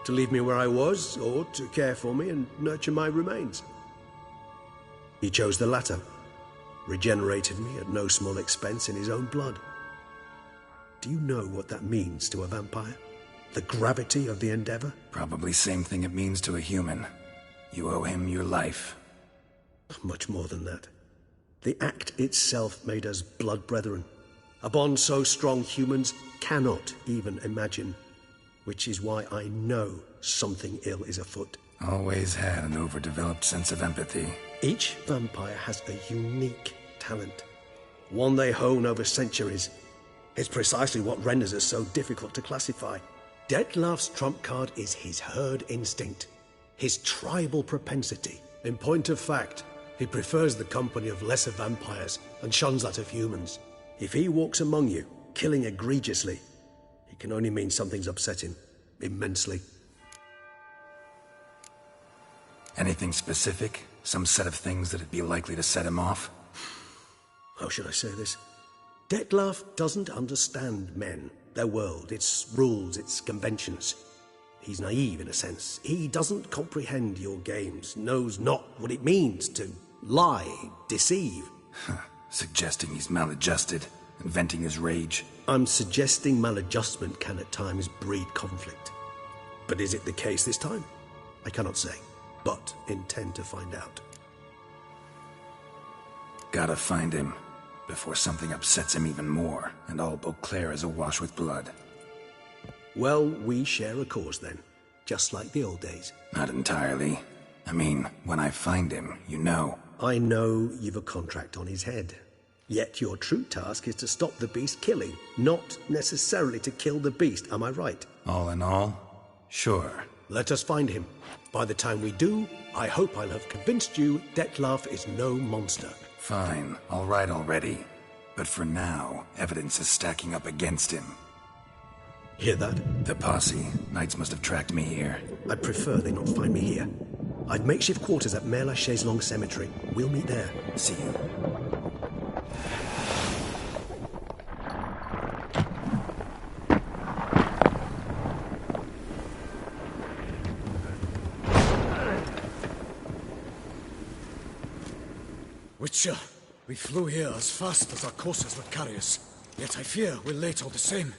[SPEAKER 11] To leave me where I was, or to care for me and nurture my remains. He chose the latter. Regenerated me at no small expense in his own blood. Do you know what that means to a vampire? The gravity of the endeavor?
[SPEAKER 8] Probably same thing it means to a human. You owe him your life.
[SPEAKER 11] Much more than that. The act itself made us blood brethren. A bond so strong humans cannot even imagine. Which is why I know something ill is afoot.
[SPEAKER 8] Always had an overdeveloped sense of empathy.
[SPEAKER 11] Each vampire has a unique talent. One they hone over centuries. It's precisely what renders us so difficult to classify. Detlef's trump card is his herd instinct, his tribal propensity. In point of fact, he prefers the company of lesser vampires and shuns that of humans. If he walks among you, killing egregiously, it can only mean something's upset him. Immensely.
[SPEAKER 8] Anything specific? Some set of things that'd be likely to set him off?
[SPEAKER 11] How should I say this? Detlef doesn't understand men, their world, its rules, its conventions. He's naive in a sense. He doesn't comprehend your games, knows not what it means to lie, deceive.
[SPEAKER 8] Suggesting he's maladjusted, and venting his rage.
[SPEAKER 11] I'm suggesting maladjustment can at times breed conflict. But is it the case this time? I cannot say, but intend to find out.
[SPEAKER 8] Gotta find him, before something upsets him even more, and all Beauclair is awash with blood.
[SPEAKER 11] Well, we share a cause then, just like the old days.
[SPEAKER 8] Not entirely. I mean, when I find him, you know.
[SPEAKER 11] I know you've a contract on his head. Yet your true task is to stop the beast killing, not necessarily to kill the beast, am I right?
[SPEAKER 8] All in all, sure.
[SPEAKER 11] Let us find him. By the time we do, I hope I'll have convinced you Detlef is no monster.
[SPEAKER 8] Fine, all right already. But for now, evidence is stacking up against him.
[SPEAKER 11] Hear that?
[SPEAKER 8] The posse. Knights must have tracked me here.
[SPEAKER 11] I'd prefer they not find me here. I've makeshift quarters at Mère Lachaise Long Cemetery. We'll meet there.
[SPEAKER 8] See you.
[SPEAKER 4] Witcher, we flew here as fast as our coursers would carry us. Yet I fear we're late all the same.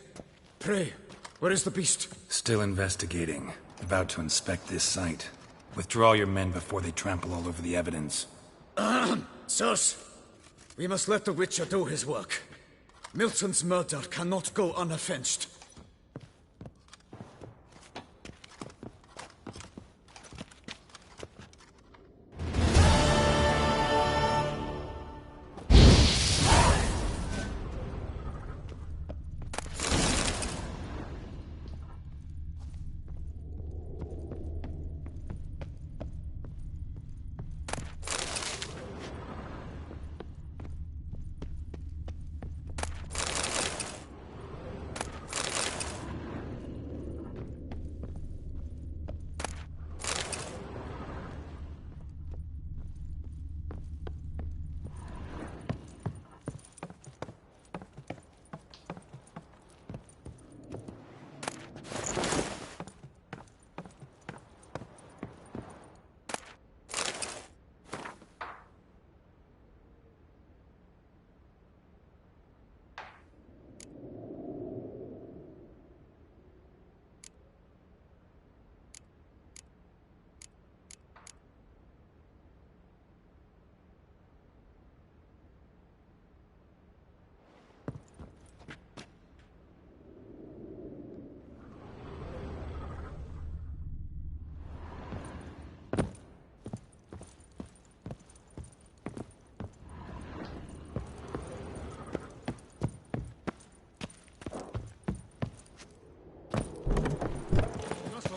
[SPEAKER 4] Pray, where is the beast?
[SPEAKER 8] Still investigating. About to inspect this site. Withdraw your men before they trample all over the evidence.
[SPEAKER 4] Sirs, we must let the Witcher do his work. Milton's murder cannot go unavenged.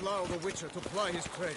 [SPEAKER 4] Allow the Witcher to ply his trade.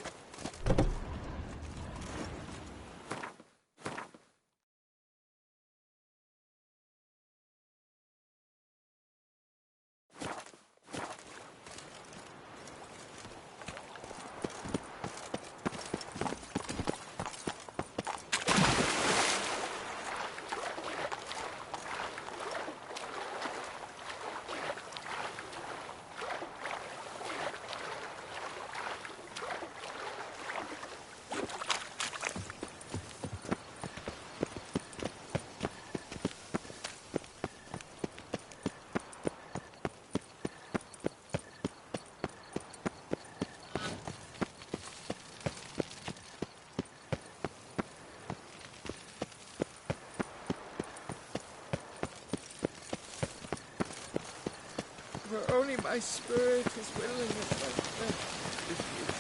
[SPEAKER 13] For only my spirit is willing and my flesh is weak.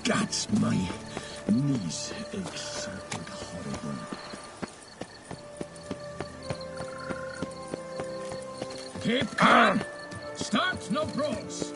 [SPEAKER 15] Gods, my knees ache something horrible.
[SPEAKER 3] Keep calm. Start no brawls.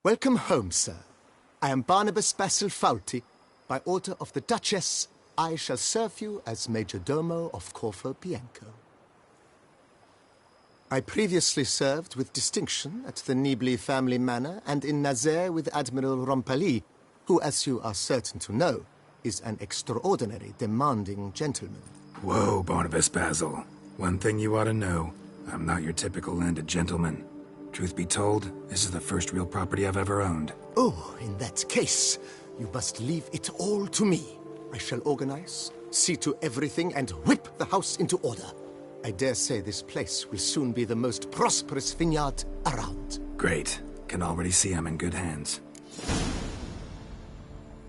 [SPEAKER 17] Welcome home, sir. I am Barnabas Basil Faulty. By order of the Duchess, I shall serve you as Major Domo of Corvo Bianco. I previously served with distinction at the Nibli family manor and in Nazaire with Admiral Rompali, who, as you are certain to know, is an extraordinary demanding gentleman.
[SPEAKER 8] Whoa, Barnabas Basil. One thing you ought to know. I'm not your typical landed gentleman. Truth be told, this is the first real property I've ever owned.
[SPEAKER 17] Oh, in that case, you must leave it all to me. I shall organize, see to everything, and whip the house into order. I dare say this place will soon be the most prosperous vineyard around.
[SPEAKER 8] Great. Can already see I'm in good hands.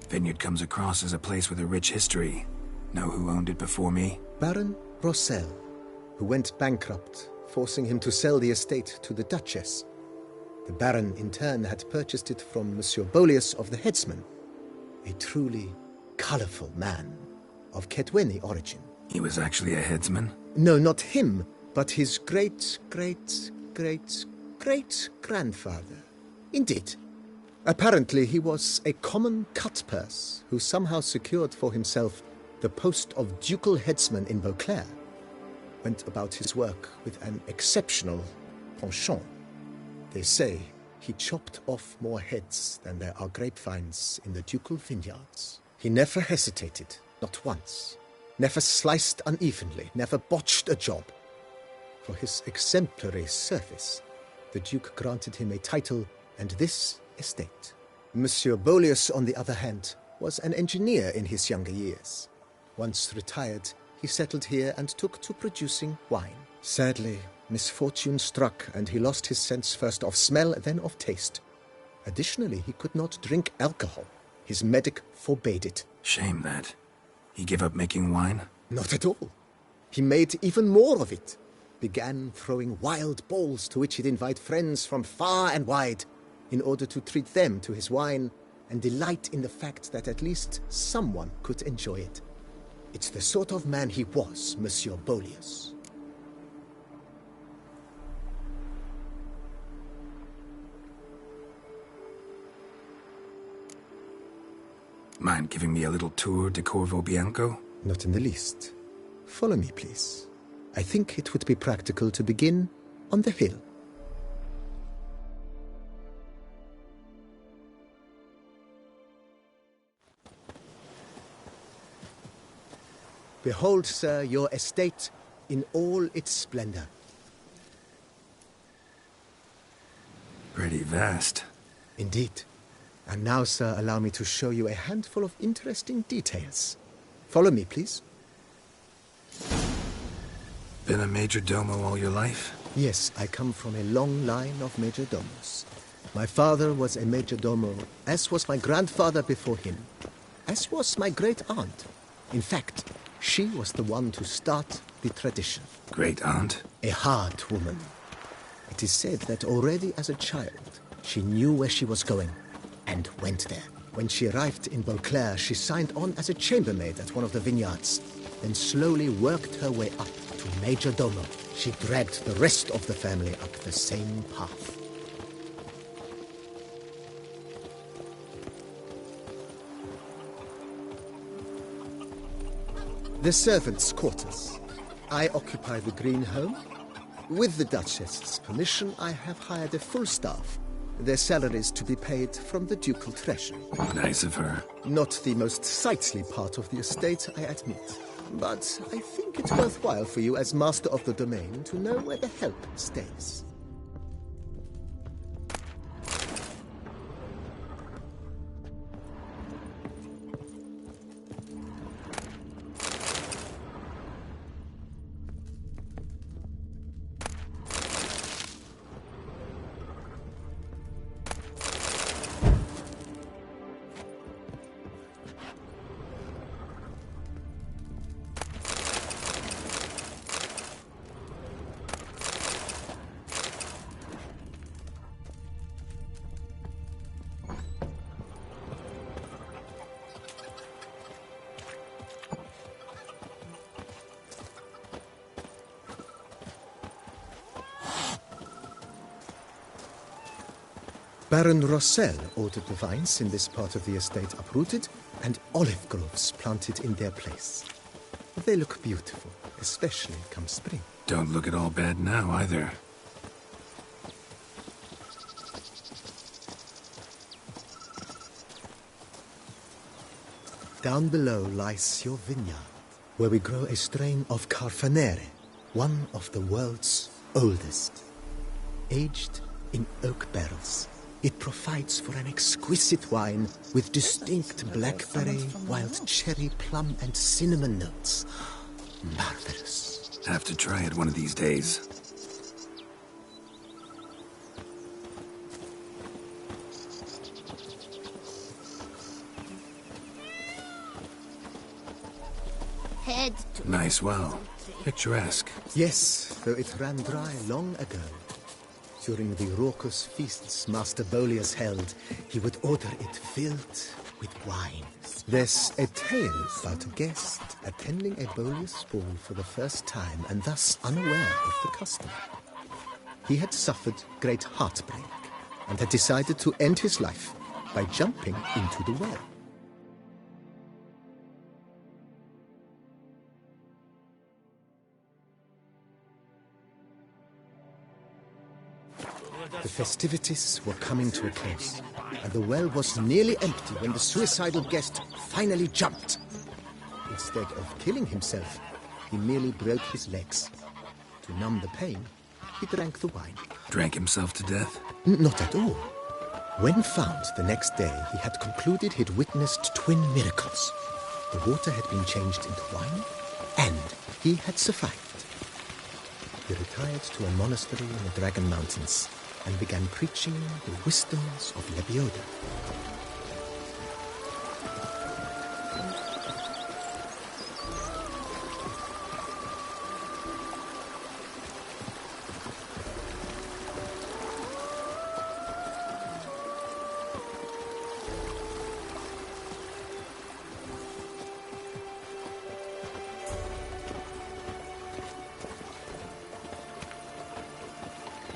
[SPEAKER 8] Vineyard comes across as a place with a rich history. Know who owned it before me?
[SPEAKER 17] Baron Rossel, who went bankrupt, forcing him to sell the estate to the Duchess. The Baron, in turn, had purchased it from Monsieur Boleus of the Headsman, a truly colorful man of Kedweni origin.
[SPEAKER 8] He was actually a headsman?
[SPEAKER 17] No, not him, but his great-great-great-great-grandfather. Indeed. Apparently, he was a common cut-purse who somehow secured for himself the post of ducal headsman in Beauclair. Went about his work with an exceptional penchant. They say he chopped off more heads than there are grapevines in the ducal vineyards. He never hesitated, not once. Never sliced unevenly, never botched a job. For his exemplary service, the Duke granted him a title and this estate. Monsieur Boleus, on the other hand, was an engineer in his younger years. Once retired, he settled here and took to producing wine. Sadly, misfortune struck and he lost his sense first of smell, then of taste. Additionally, he could not drink alcohol. His medic forbade it.
[SPEAKER 8] Shame that. He gave up making wine?
[SPEAKER 17] Not at all. He made even more of it. Began throwing wild balls to which he'd invite friends from far and wide in order to treat them to his wine and delight in the fact that at least someone could enjoy it. It's the sort of man he was, Monsieur Boleus.
[SPEAKER 8] Mind giving me a little tour de Corvo Bianco?
[SPEAKER 17] Not in the least. Follow me, please. I think it would be practical to begin on the hill. Behold, sir, your estate in all its splendor.
[SPEAKER 8] Pretty vast.
[SPEAKER 17] Indeed. And now, sir, allow me to show you a handful of interesting details. Follow me, please.
[SPEAKER 8] Been a major domo all your life?
[SPEAKER 17] Yes, I come from a long line of major domos. My father was a major domo, as was my grandfather before him, as was my great-aunt. In fact, she was the one to start the tradition.
[SPEAKER 8] Great-aunt?
[SPEAKER 17] A hard woman. It is said that already as a child, she knew where she was going and went there. When she arrived in Beauclair, she signed on as a chambermaid at one of the vineyards, then slowly worked her way up to major domo. She dragged the rest of the family up the same path. The servants' quarters. I occupy the green home. With the Duchess's permission, I have hired a full staff. Their salaries to be paid from the ducal treasury.
[SPEAKER 8] Nice of her.
[SPEAKER 17] Not the most sightly part of the estate, I admit. But I think it's worthwhile for you as master of the domain to know where the help stays. Baron Rossel ordered the vines in this part of the estate uprooted and olive groves planted in their place. They look beautiful, especially come spring.
[SPEAKER 8] Don't look at all bad now, either.
[SPEAKER 17] Down below lies your vineyard, where we grow a strain of Carfanere, one of the world's oldest. Aged in oak barrels, it provides for an exquisite wine with distinct blackberry, wild cherry, plum, and cinnamon notes. Marvelous.
[SPEAKER 8] Have to try it one of these days.
[SPEAKER 2] Head to
[SPEAKER 8] Nice well. Picturesque.
[SPEAKER 17] Yes, though it ran dry long ago. During the raucous feasts Master Bolius held, he would order it filled with wine. There's a tale about a guest attending a Bolius ball for the first time and thus unaware of the custom. He had suffered great heartbreak and had decided to end his life by jumping into the well. The festivities were coming to a close, and the well was nearly empty when the suicidal guest finally jumped. Instead of killing himself, he merely broke his legs. To numb the pain, he drank the wine.
[SPEAKER 8] Drank himself to death?
[SPEAKER 17] Not at all. When found the next day, he had concluded he'd witnessed twin miracles. The water had been changed into wine, and he had survived. He retired to a monastery in the Dragon Mountains and began preaching the wisdoms of Lebioda.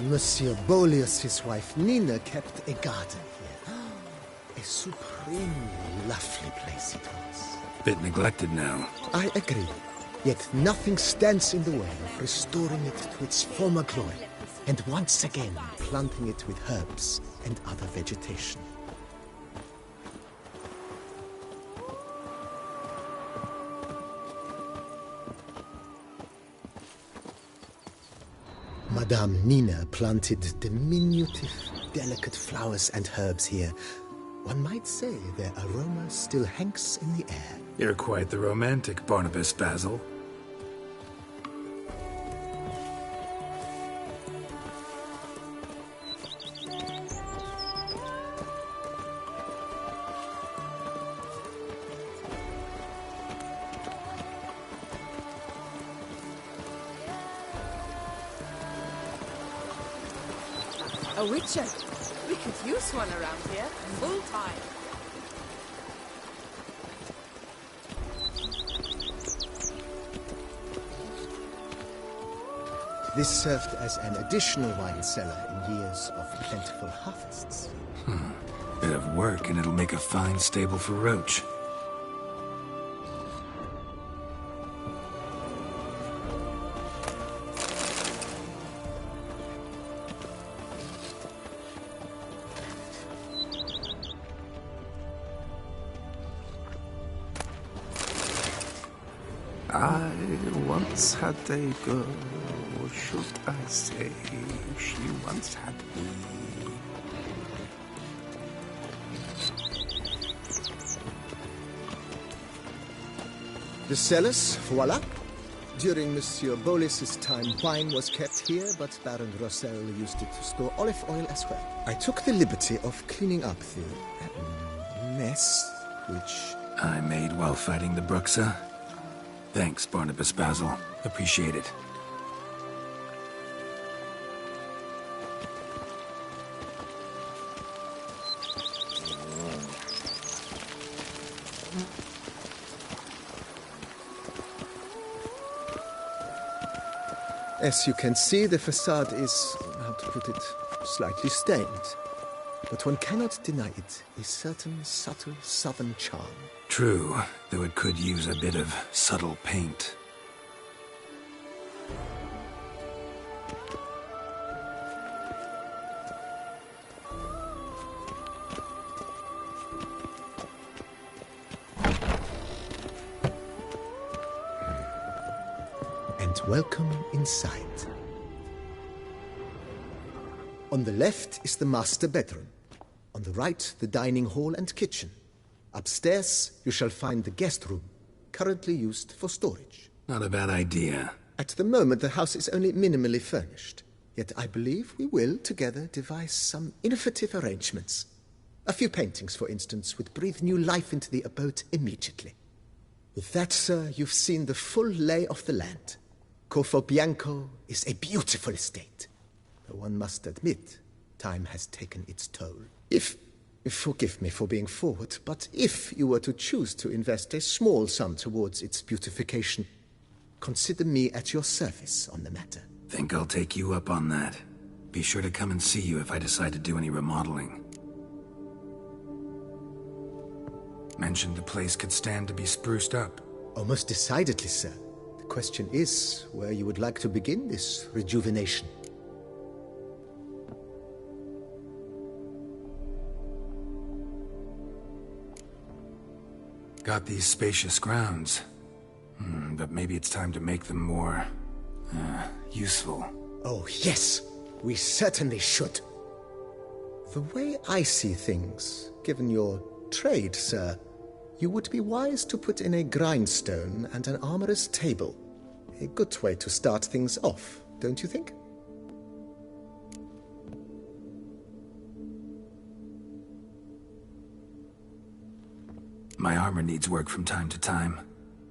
[SPEAKER 17] Monsieur Bolius' wife Nina kept a garden here. A supremely lovely place it was.
[SPEAKER 8] Bit neglected now.
[SPEAKER 17] I agree. Yet nothing stands in the way of restoring it to its former glory, and once again planting it with herbs and other vegetation. Madame Nina planted diminutive, delicate flowers and herbs here. One might say their aroma still hangs in the air.
[SPEAKER 8] You're quite the romantic, Barnabas Basil.
[SPEAKER 1] A witcher. We could use one around here, full time.
[SPEAKER 17] This served as an additional wine cellar in years of plentiful harvests.
[SPEAKER 8] Bit of work and it'll make a fine stable for Roach. I once had a girl, or should I say, she once had me.
[SPEAKER 17] The cellars, voila. During Monsieur Bolis's time, wine was kept here, but Baron Rossel used it to store olive oil as well. I took the liberty of cleaning up the mess, which
[SPEAKER 8] I made while fighting the Bruxa. Thanks, Barnabas Basil. Appreciate it.
[SPEAKER 17] As you can see, the facade is, how to put it, slightly stained. But one cannot deny it, a certain subtle southern charm.
[SPEAKER 8] True, though it could use a bit of subtle paint.
[SPEAKER 17] And welcome inside. On the left is the master bedroom. On the right, the dining hall and kitchen. Upstairs, you shall find the guest room, currently used for storage.
[SPEAKER 8] Not a bad idea.
[SPEAKER 17] At the moment, the house is only minimally furnished. Yet I believe we will, together, devise some innovative arrangements. A few paintings, for instance, would breathe new life into the abode immediately. With that, sir, you've seen the full lay of the land. Corfo Bianco is a beautiful estate. Though one must admit, time has taken its toll. Forgive me for being forward, but if you were to choose to invest a small sum towards its beautification, consider me at your service on the matter.
[SPEAKER 8] Think I'll take you up on that. Be sure to come and see you if I decide to do any remodeling. Mentioned the place could stand to be spruced up.
[SPEAKER 17] Oh, most decidedly, sir. The question is where you would like to begin this rejuvenation.
[SPEAKER 8] Got these spacious grounds. But maybe it's time to make them more... useful.
[SPEAKER 17] Oh, yes. We certainly should. The way I see things, given your trade, sir, you would be wise to put in a grindstone and an armorer's table. A good way to start things off, don't you think?
[SPEAKER 8] My armor needs work from time to time.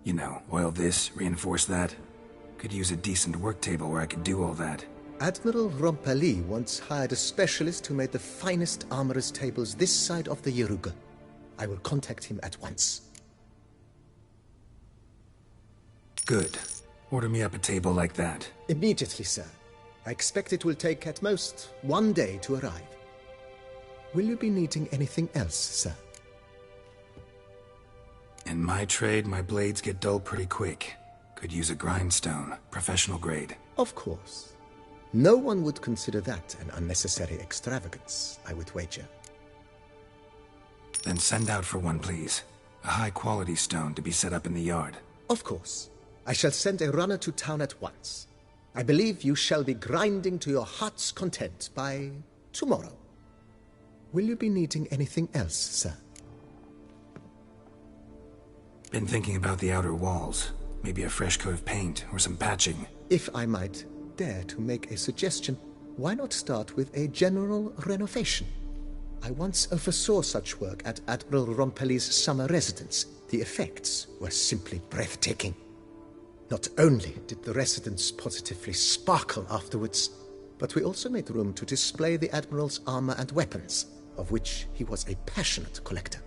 [SPEAKER 8] You know, oil this, reinforce that. Could use a decent work table where I could do all that.
[SPEAKER 17] Admiral Rompali once hired a specialist who made the finest armorer's tables this side of the Yeruga. I will contact him at once.
[SPEAKER 8] Good. Order me up a table like that.
[SPEAKER 17] Immediately, sir. I expect it will take at most 1 day to arrive. Will you be needing anything else, sir?
[SPEAKER 8] In my trade, my blades get dull pretty quick. Could use a grindstone, professional grade.
[SPEAKER 17] Of course. No one would consider that an unnecessary extravagance, I would wager.
[SPEAKER 8] Then send out for one, please. A high-quality stone to be set up in the yard.
[SPEAKER 17] Of course. I shall send a runner to town at once. I believe you shall be grinding to your heart's content by tomorrow. Will you be needing anything else, sir?
[SPEAKER 8] Been thinking about the outer walls. Maybe a fresh coat of paint or some patching.
[SPEAKER 17] If I might dare to make a suggestion, why not start with a general renovation? I once oversaw such work at Admiral Rompeli's summer residence. The effects were simply breathtaking. Not only did the residence positively sparkle afterwards, but we also made room to display the Admiral's armor and weapons, of which he was a passionate collector.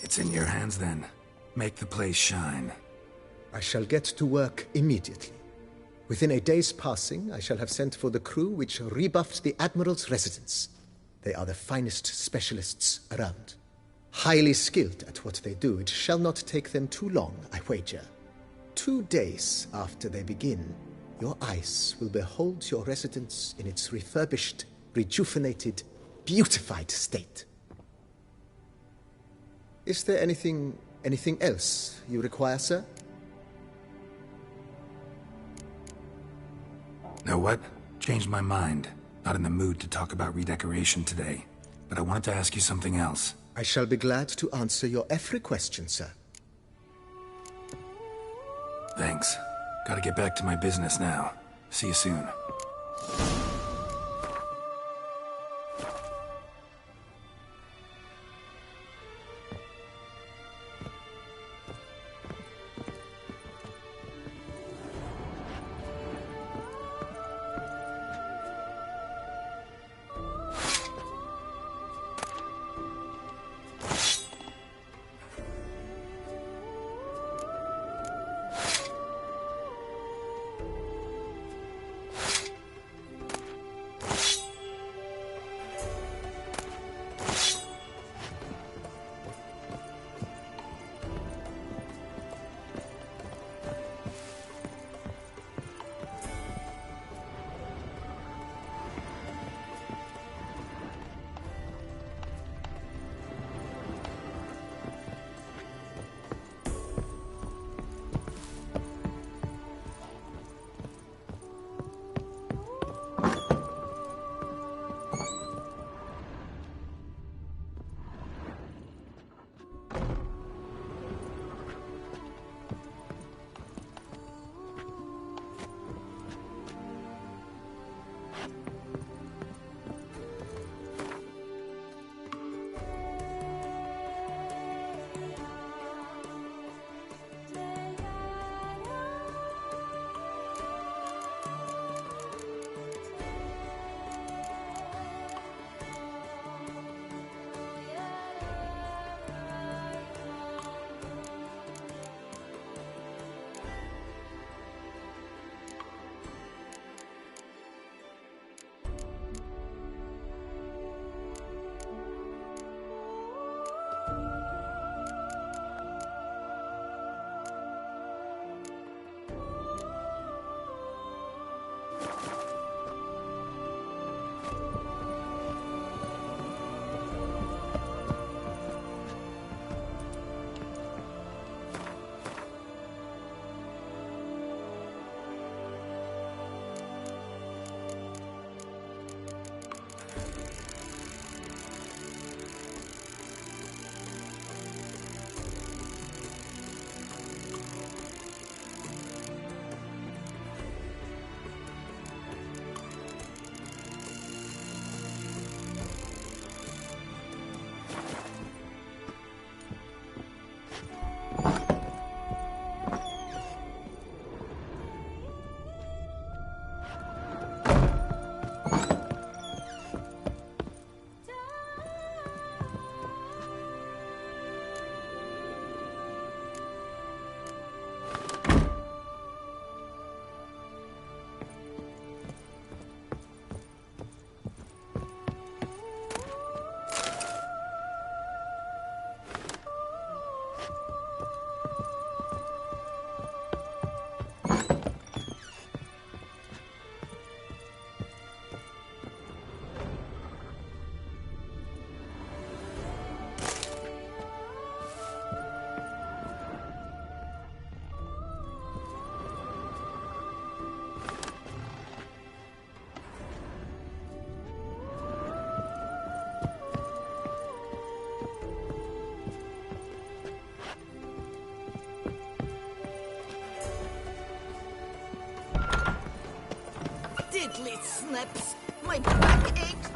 [SPEAKER 8] It's in your hands then. Make the place shine.
[SPEAKER 17] I shall get to work immediately. Within a day's passing, I shall have sent for the crew which rebuffed the Admiral's residence. They are the finest specialists around. Highly skilled at what they do, it shall not take them too long, I wager. 2 days after they begin, your eyes will behold your residence in its refurbished, rejuvenated, beautified state. Is there anything Anything else you require, sir?
[SPEAKER 8] Know what? Changed my mind. Not in the mood to talk about redecoration today. But I wanted to ask you something else.
[SPEAKER 17] I shall be glad to answer your every question, sir.
[SPEAKER 8] Thanks. Gotta get back to my business now. See you soon.
[SPEAKER 14] Diddly snips! My back aches!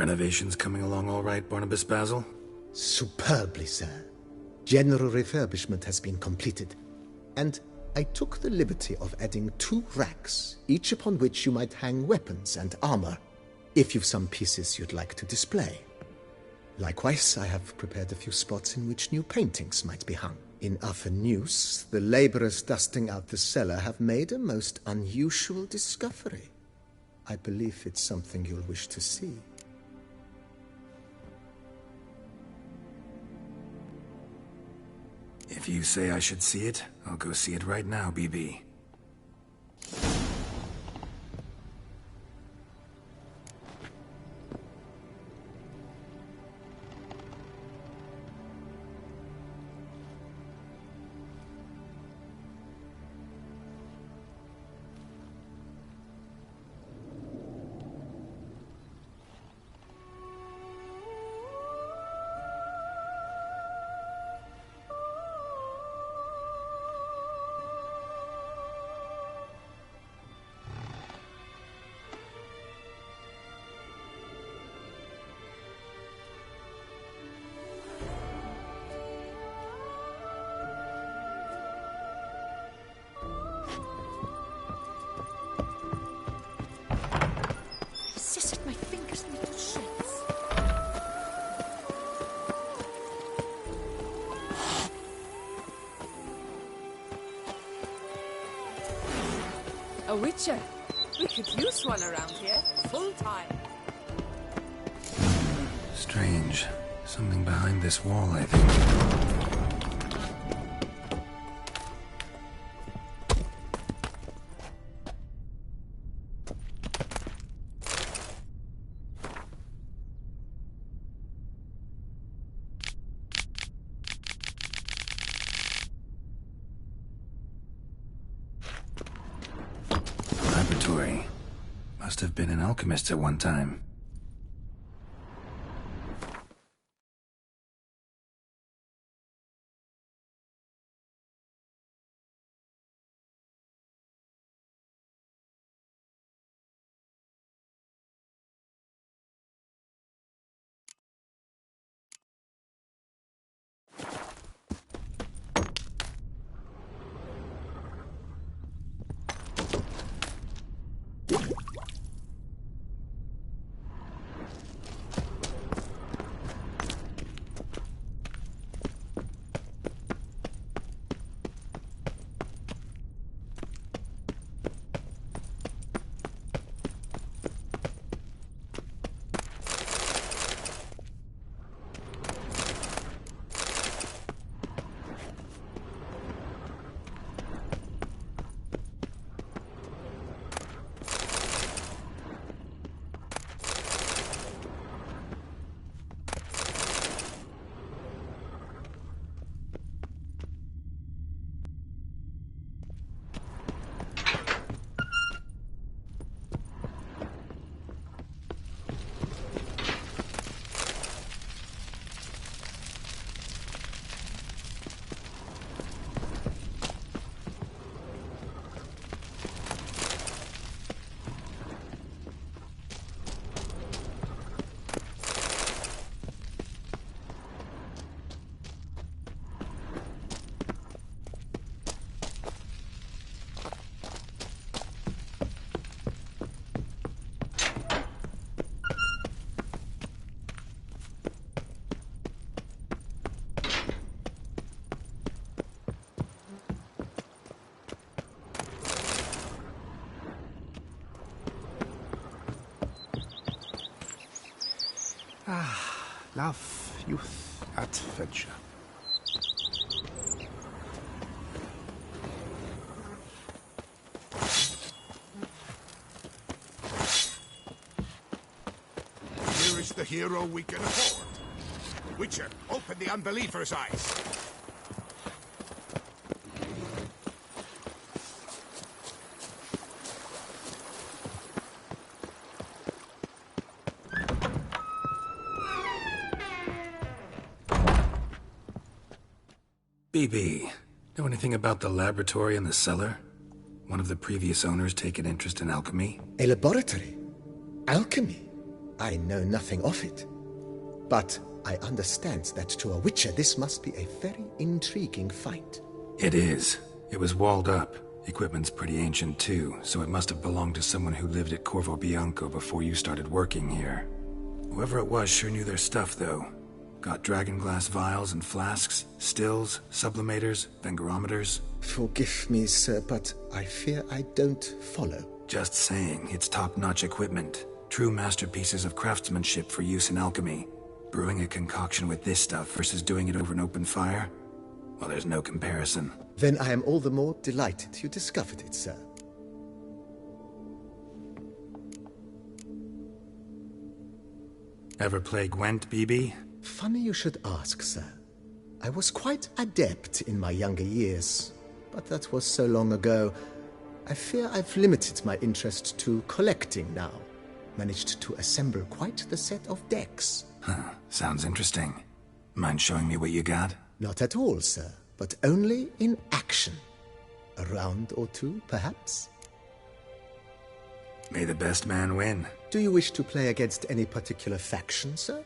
[SPEAKER 8] Renovations coming along all right, Barnabas Basil?
[SPEAKER 17] Superbly, sir. General refurbishment has been completed, and I took the liberty of adding 2 racks, each upon which you might hang weapons and armor, if you've some pieces you'd like to display. Likewise, I have prepared a few spots in which new paintings might be hung. In Athenus, the laborers dusting out the cellar have made a most unusual discovery. I believe it's something you'll wish to see.
[SPEAKER 8] If you say I should see it, I'll go see it right now, BB.
[SPEAKER 1] Resisted my fingers in little shreds.
[SPEAKER 13] A witcher. We could use one around here, full time.
[SPEAKER 8] Strange. Something behind this wall, I think. Laboratory. Must have been an alchemist at one time.
[SPEAKER 18] Love, youth, adventure.
[SPEAKER 19] Here is the hero we can afford. Witcher, open the unbeliever's eyes.
[SPEAKER 8] BB, know anything about the laboratory in the cellar? One of the previous owners take an interest in alchemy?
[SPEAKER 17] A laboratory? Alchemy? I know nothing of it. But I understand that to a witcher this must be a very intriguing fight.
[SPEAKER 8] It is. It was walled up. Equipment's pretty ancient too, so it must have belonged to someone who lived at Corvo Bianco before you started working here. Whoever it was sure knew their stuff, though. Got dragon glass vials and flasks, stills, sublimators, vengerometers.
[SPEAKER 17] Forgive me, sir, but I fear I don't follow.
[SPEAKER 8] Just saying, it's top-notch equipment. True masterpieces of craftsmanship for use in alchemy. Brewing a concoction with this stuff versus doing it over an open fire? Well, there's no comparison.
[SPEAKER 17] Then I am all the more delighted you discovered it, sir.
[SPEAKER 8] Ever play Gwent, BB?
[SPEAKER 17] Funny you should ask, sir. I was quite adept in my younger years, but that was so long ago. I fear I've limited my interest to collecting now. Managed to assemble quite the set of decks.
[SPEAKER 8] Huh, sounds interesting. Mind showing me what you got?
[SPEAKER 17] Not at all, sir, but only in action. A round or two, perhaps?
[SPEAKER 8] May the best man win.
[SPEAKER 17] Do you wish to play against any particular faction, sir?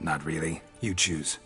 [SPEAKER 8] Not really. You choose.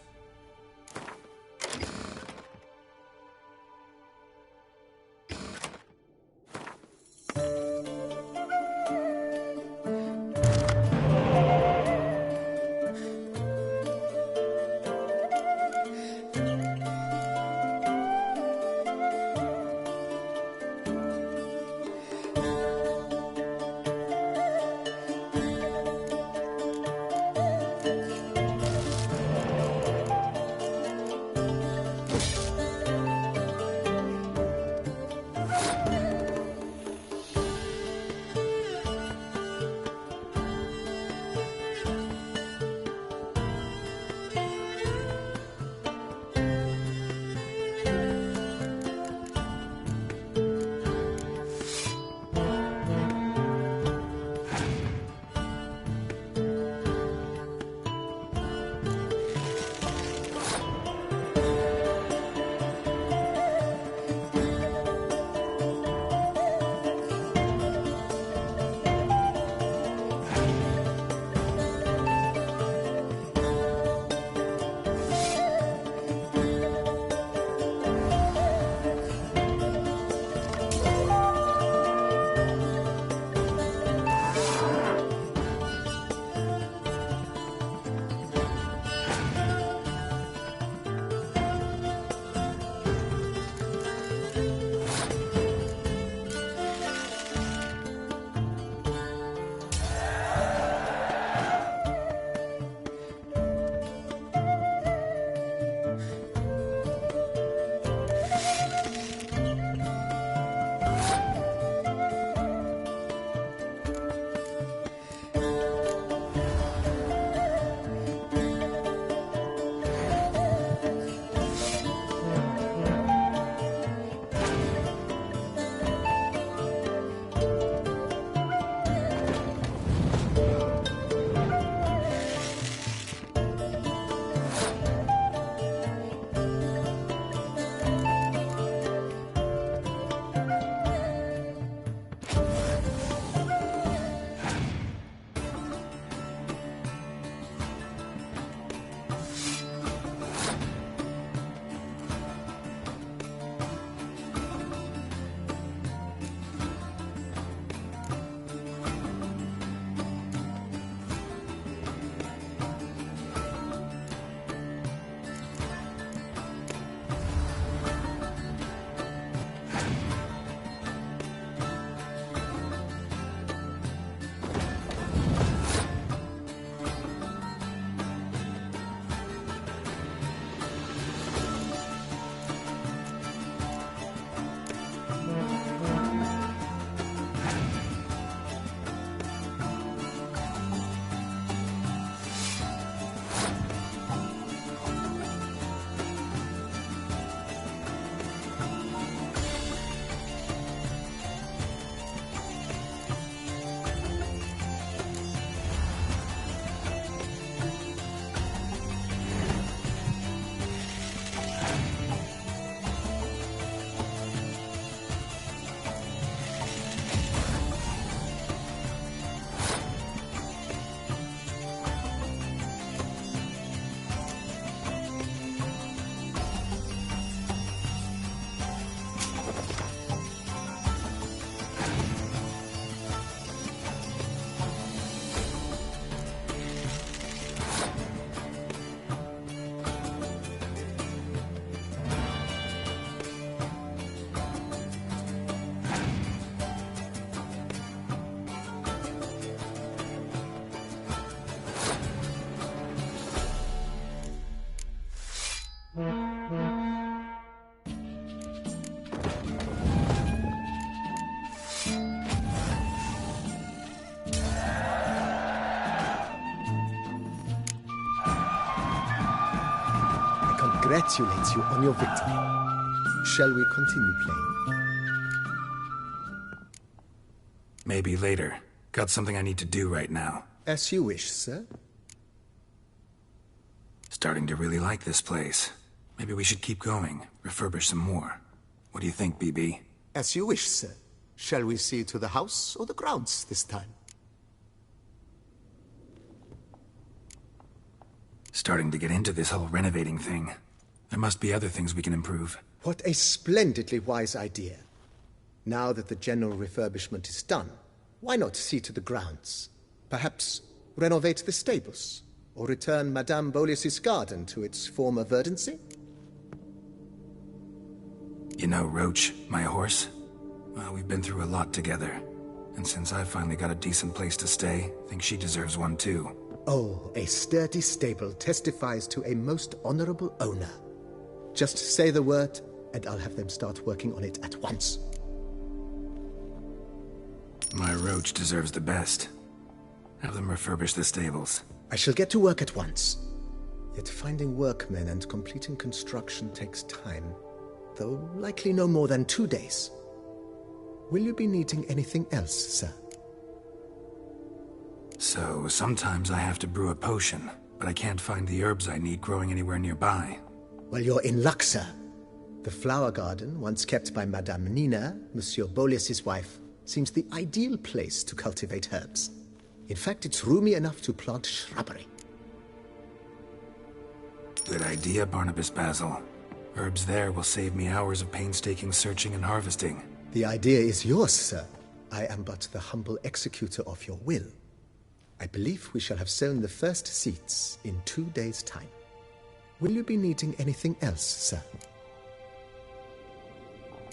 [SPEAKER 17] Congratulate you on your victory. Shall we continue playing?
[SPEAKER 8] Maybe later. Got something I need to do right now.
[SPEAKER 17] As you wish, sir.
[SPEAKER 8] Starting to really like this place. Maybe we should keep going, refurbish some more. What do you think, BB?
[SPEAKER 17] As you wish, sir. Shall we see to the house or the grounds this time?
[SPEAKER 8] Starting to get into this whole renovating thing. There must be other things we can improve.
[SPEAKER 17] What a splendidly wise idea. Now that the general refurbishment is done, why not see to the grounds? Perhaps renovate the stables, or return Madame Bolis's garden to its former verdancy?
[SPEAKER 8] You know Roach, my horse? Well, we've been through a lot together. And since I've finally got a decent place to stay, I think she deserves one too.
[SPEAKER 17] Oh, a sturdy stable testifies to a most honorable owner. Just say the word, and I'll have them start working on it at once.
[SPEAKER 8] My Roach deserves the best. Have them refurbish the stables.
[SPEAKER 17] I shall get to work at once. Yet finding workmen and completing construction takes time, though likely no more than 2 days. Will you be needing anything else, sir?
[SPEAKER 8] So, sometimes I have to brew a potion, but I can't find the herbs I need growing anywhere nearby.
[SPEAKER 17] Well, you're in luck, sir. The flower garden, once kept by Madame Nina, Monsieur Bolis's wife, seems the ideal place to cultivate herbs. In fact, it's roomy enough to plant shrubbery.
[SPEAKER 8] Good idea, Barnabas Basil. Herbs there will save me hours of painstaking searching and harvesting.
[SPEAKER 17] The idea is yours, sir. I am but the humble executor of your will. I believe we shall have sown the first seeds in 2 days' time. Will you be needing anything else, sir?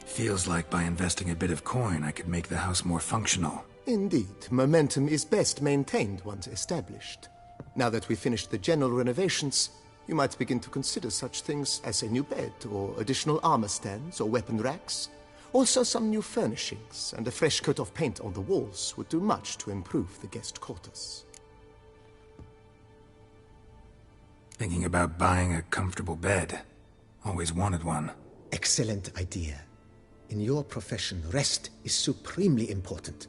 [SPEAKER 8] Feels like by investing a bit of coin, I could make the house more functional.
[SPEAKER 17] Indeed, momentum is best maintained once established. Now that we've finished the general renovations, you might begin to consider such things as a new bed, or additional armor stands, or weapon racks. Also, some new furnishings and a fresh coat of paint on the walls would do much to improve the guest quarters.
[SPEAKER 8] Thinking about buying a comfortable bed. Always wanted one.
[SPEAKER 17] Excellent idea. In your profession, rest is supremely important.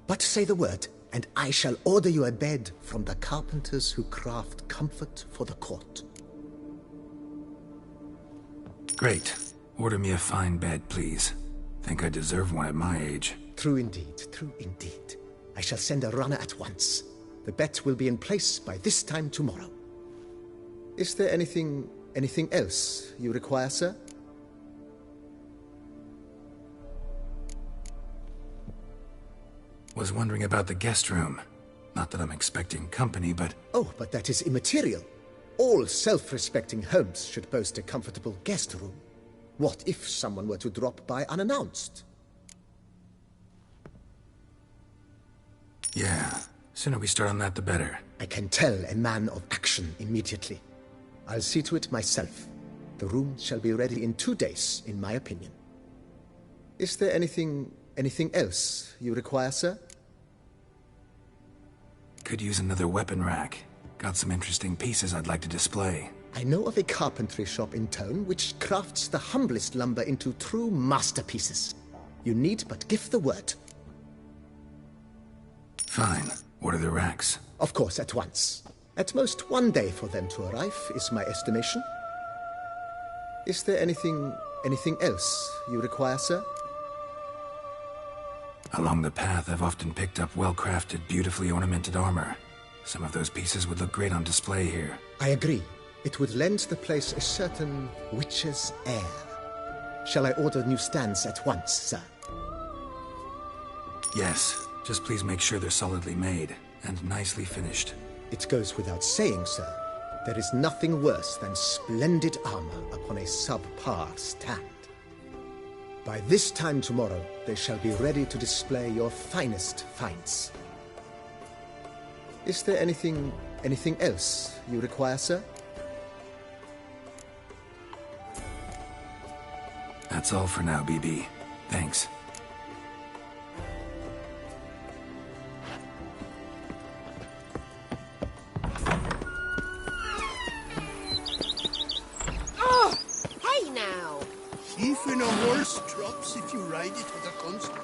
[SPEAKER 17] But say the word, and I shall order you a bed from the carpenters who craft comfort for the court.
[SPEAKER 8] Great. Order me a fine bed, please. Think I deserve one at my age.
[SPEAKER 17] True indeed, true indeed. I shall send a runner at once. The bet will be in place by this time tomorrow. Is there anything else you require, sir?
[SPEAKER 8] Was wondering about the guest room. Not that I'm expecting company, but...
[SPEAKER 17] Oh, but that is immaterial. All self-respecting homes should boast a comfortable guest room. What if someone were to drop by unannounced?
[SPEAKER 8] Yeah, sooner we start on that the better.
[SPEAKER 17] I can tell a man of action immediately. I'll see to it myself. The room shall be ready in 2 days, in my opinion. Is there anything else you require, sir?
[SPEAKER 8] Could use another weapon rack. Got some interesting pieces I'd like to display.
[SPEAKER 17] I know of a carpentry shop in town which crafts the humblest lumber into true masterpieces. You need but give the word.
[SPEAKER 8] Fine. Order the racks.
[SPEAKER 17] Of course, at once. At most 1 day for them to arrive, is my estimation. Is there anything else you require, sir?
[SPEAKER 8] Along the path, I've often picked up well-crafted, beautifully ornamented armor. Some of those pieces would look great on display here.
[SPEAKER 17] I agree. It would lend the place a certain witch's air. Shall I order new stands at once, sir?
[SPEAKER 8] Yes. Just please make sure they're solidly made and nicely finished.
[SPEAKER 17] It goes without saying, sir. There is nothing worse than splendid armor upon a subpar stand. By this time tomorrow, they shall be ready to display your finest finds. Is there anything else you require, sir?
[SPEAKER 8] That's all for now, BB. Thanks.
[SPEAKER 20] Oh! Hey now!
[SPEAKER 16] Even a horse drops if you ride it with a constant.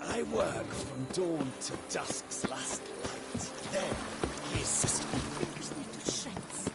[SPEAKER 15] I work from dawn to dusk's last light. Then his sister fingers me to shanks.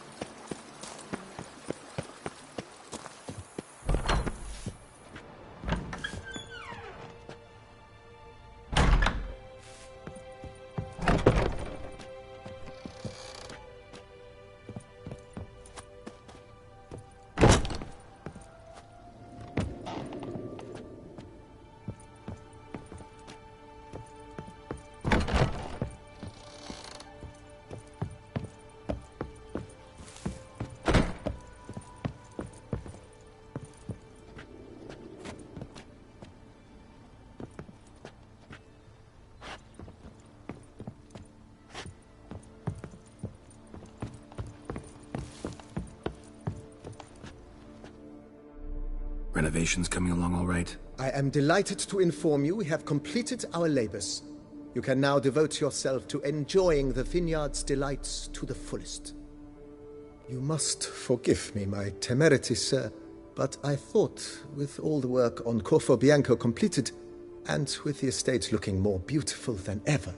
[SPEAKER 8] Renovations coming along all right?
[SPEAKER 17] I am delighted to inform you we have completed our labors. You can now devote yourself to enjoying the vineyard's delights to the fullest. You must forgive me my temerity, sir, but I thought, with all the work on Corfo Bianco completed, and with the estate looking more beautiful than ever,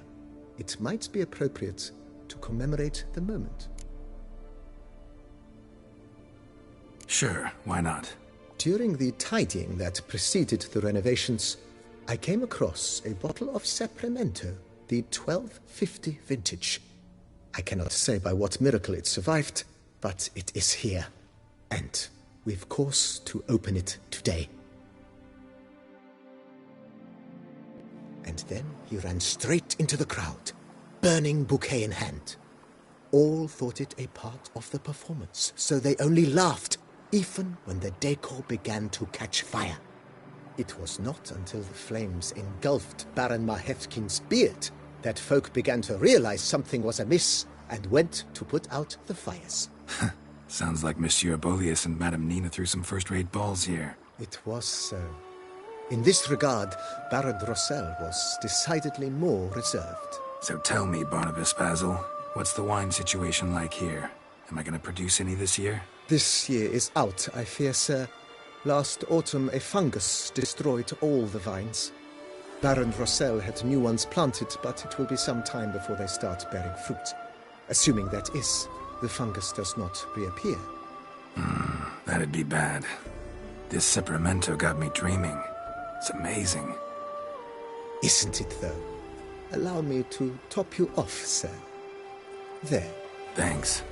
[SPEAKER 17] it might be appropriate to commemorate the moment.
[SPEAKER 8] Sure, why not?
[SPEAKER 17] During the tidying that preceded the renovations, I came across a bottle of Sapramento, the 1250 vintage. I cannot say by what miracle it survived, but it is here, and we've cause to open it today. And then he ran straight into the crowd, burning bouquet in hand. All thought it a part of the performance, so they only laughed, even when the decor began to catch fire. It was not until the flames engulfed Baron Mahevkin's beard that folk began to realize something was amiss and went to put out the fires.
[SPEAKER 8] Sounds like Monsieur Bolius and Madame Nina threw some first-rate balls here.
[SPEAKER 17] It was so. In this regard, Baron Rossel was decidedly more reserved.
[SPEAKER 8] So tell me, Barnabas Basil, what's the wine situation like here? Am I going to produce any this year?
[SPEAKER 17] This year is out, I fear, sir. Last autumn, a fungus destroyed all the vines. Baron Rossel had new ones planted, but it will be some time before they start bearing fruit. Assuming that is, the fungus does not reappear.
[SPEAKER 8] That'd be bad. This Cyperamento got me dreaming. It's amazing.
[SPEAKER 17] Isn't it, though? Allow me to top you off, sir. There.
[SPEAKER 8] Thanks.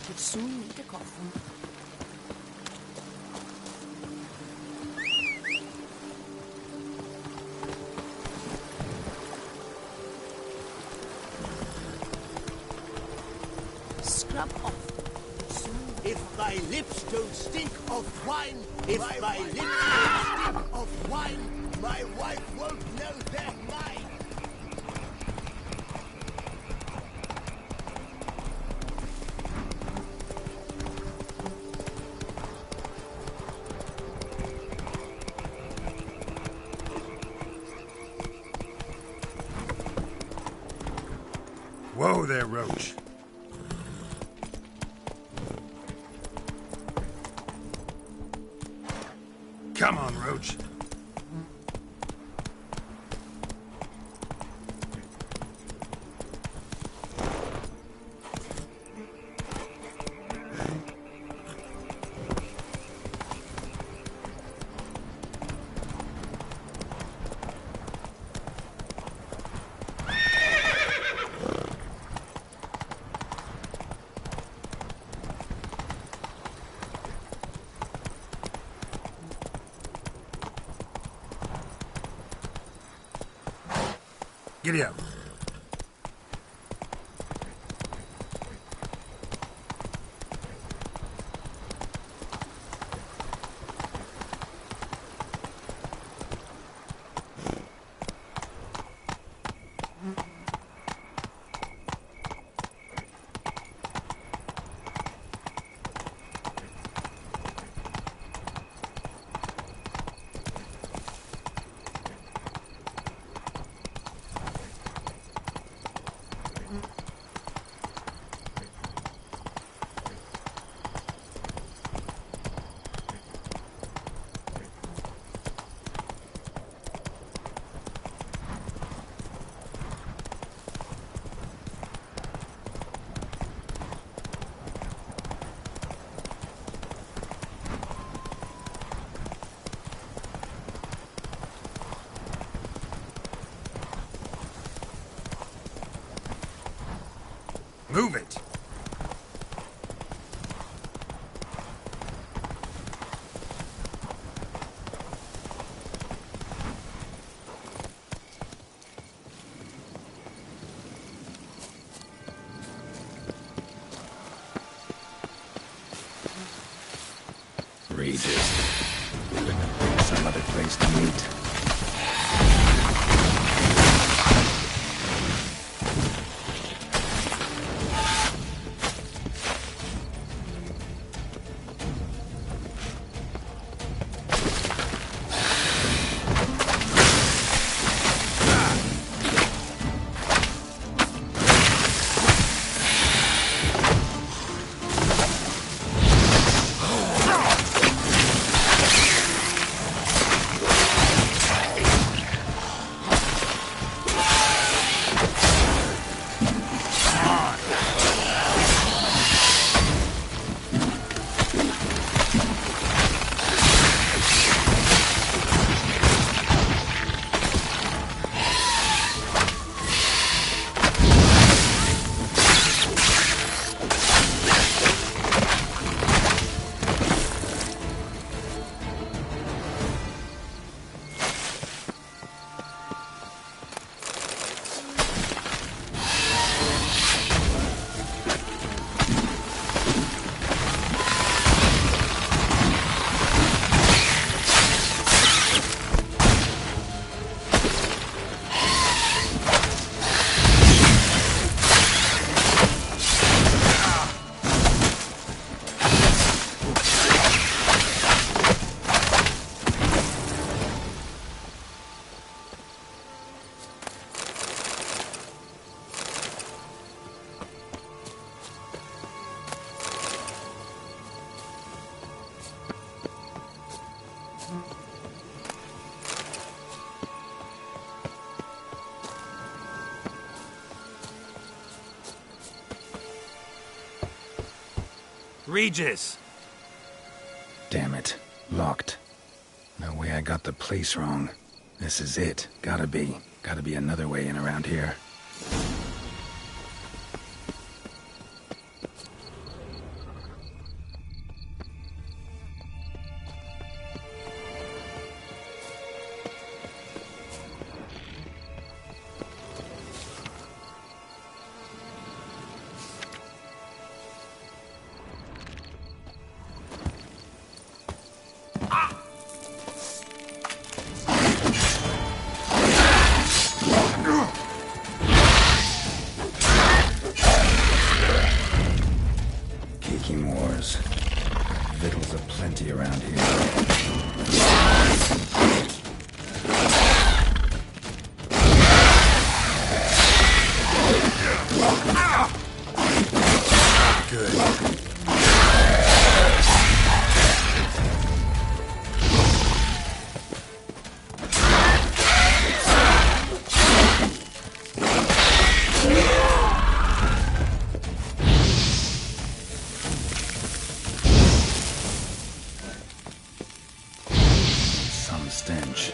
[SPEAKER 1] Could soon need a coffin. Scrub off.
[SPEAKER 16] If thy lips don't stink of wine, if thy lips don't stink of wine, my wife won't know they're mine.
[SPEAKER 10] Whoa there, Roach. Come on, Roach. Giddy up. Move it!
[SPEAKER 8] Regis. Some other place to meet.
[SPEAKER 10] Regis!
[SPEAKER 8] Damn it. Locked. No way I got the place wrong. This is it. Gotta be. Gotta be another way in around here. Victuals aplenty around here. Stench.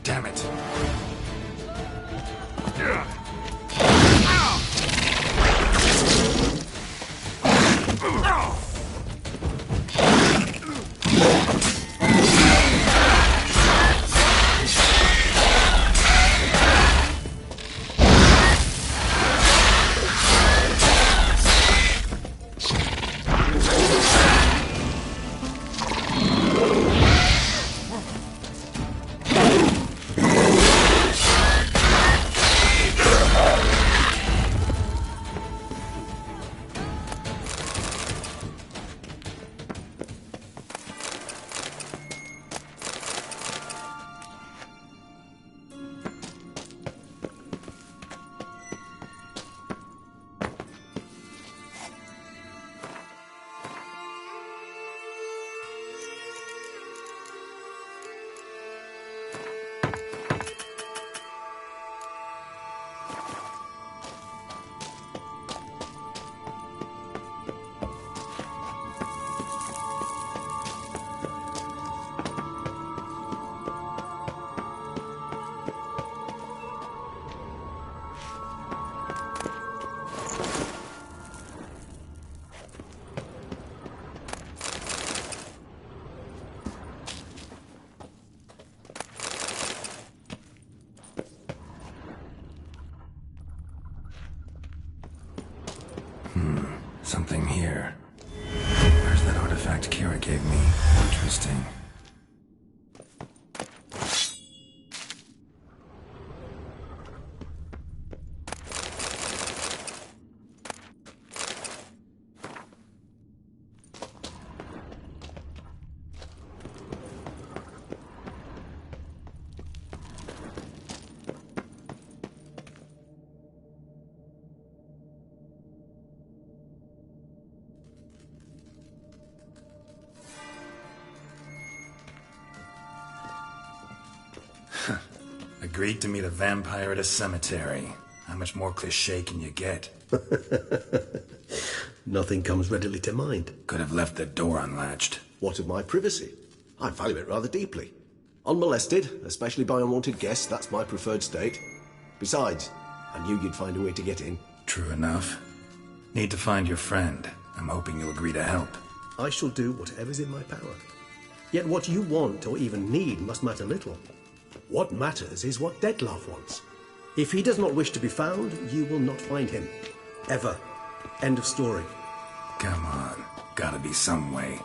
[SPEAKER 8] Damn it. Something here. Where's that artifact Kira gave me? Interesting. Agreed to meet a vampire at a cemetery. How much more cliché can you get?
[SPEAKER 11] Nothing comes readily to mind.
[SPEAKER 8] Could have left the door unlatched.
[SPEAKER 11] What of my privacy? I value it rather deeply. Unmolested, especially by unwanted guests, that's my preferred state. Besides, I knew you'd find a way to get in.
[SPEAKER 8] True enough. Need to find your friend. I'm hoping you'll agree to help.
[SPEAKER 11] I shall do whatever's in my power. Yet what you want or even need must matter little. What matters is what Dettlaff wants. If he does not wish to be found, you will not find him. Ever. End of story.
[SPEAKER 8] Come on. Gotta be some way.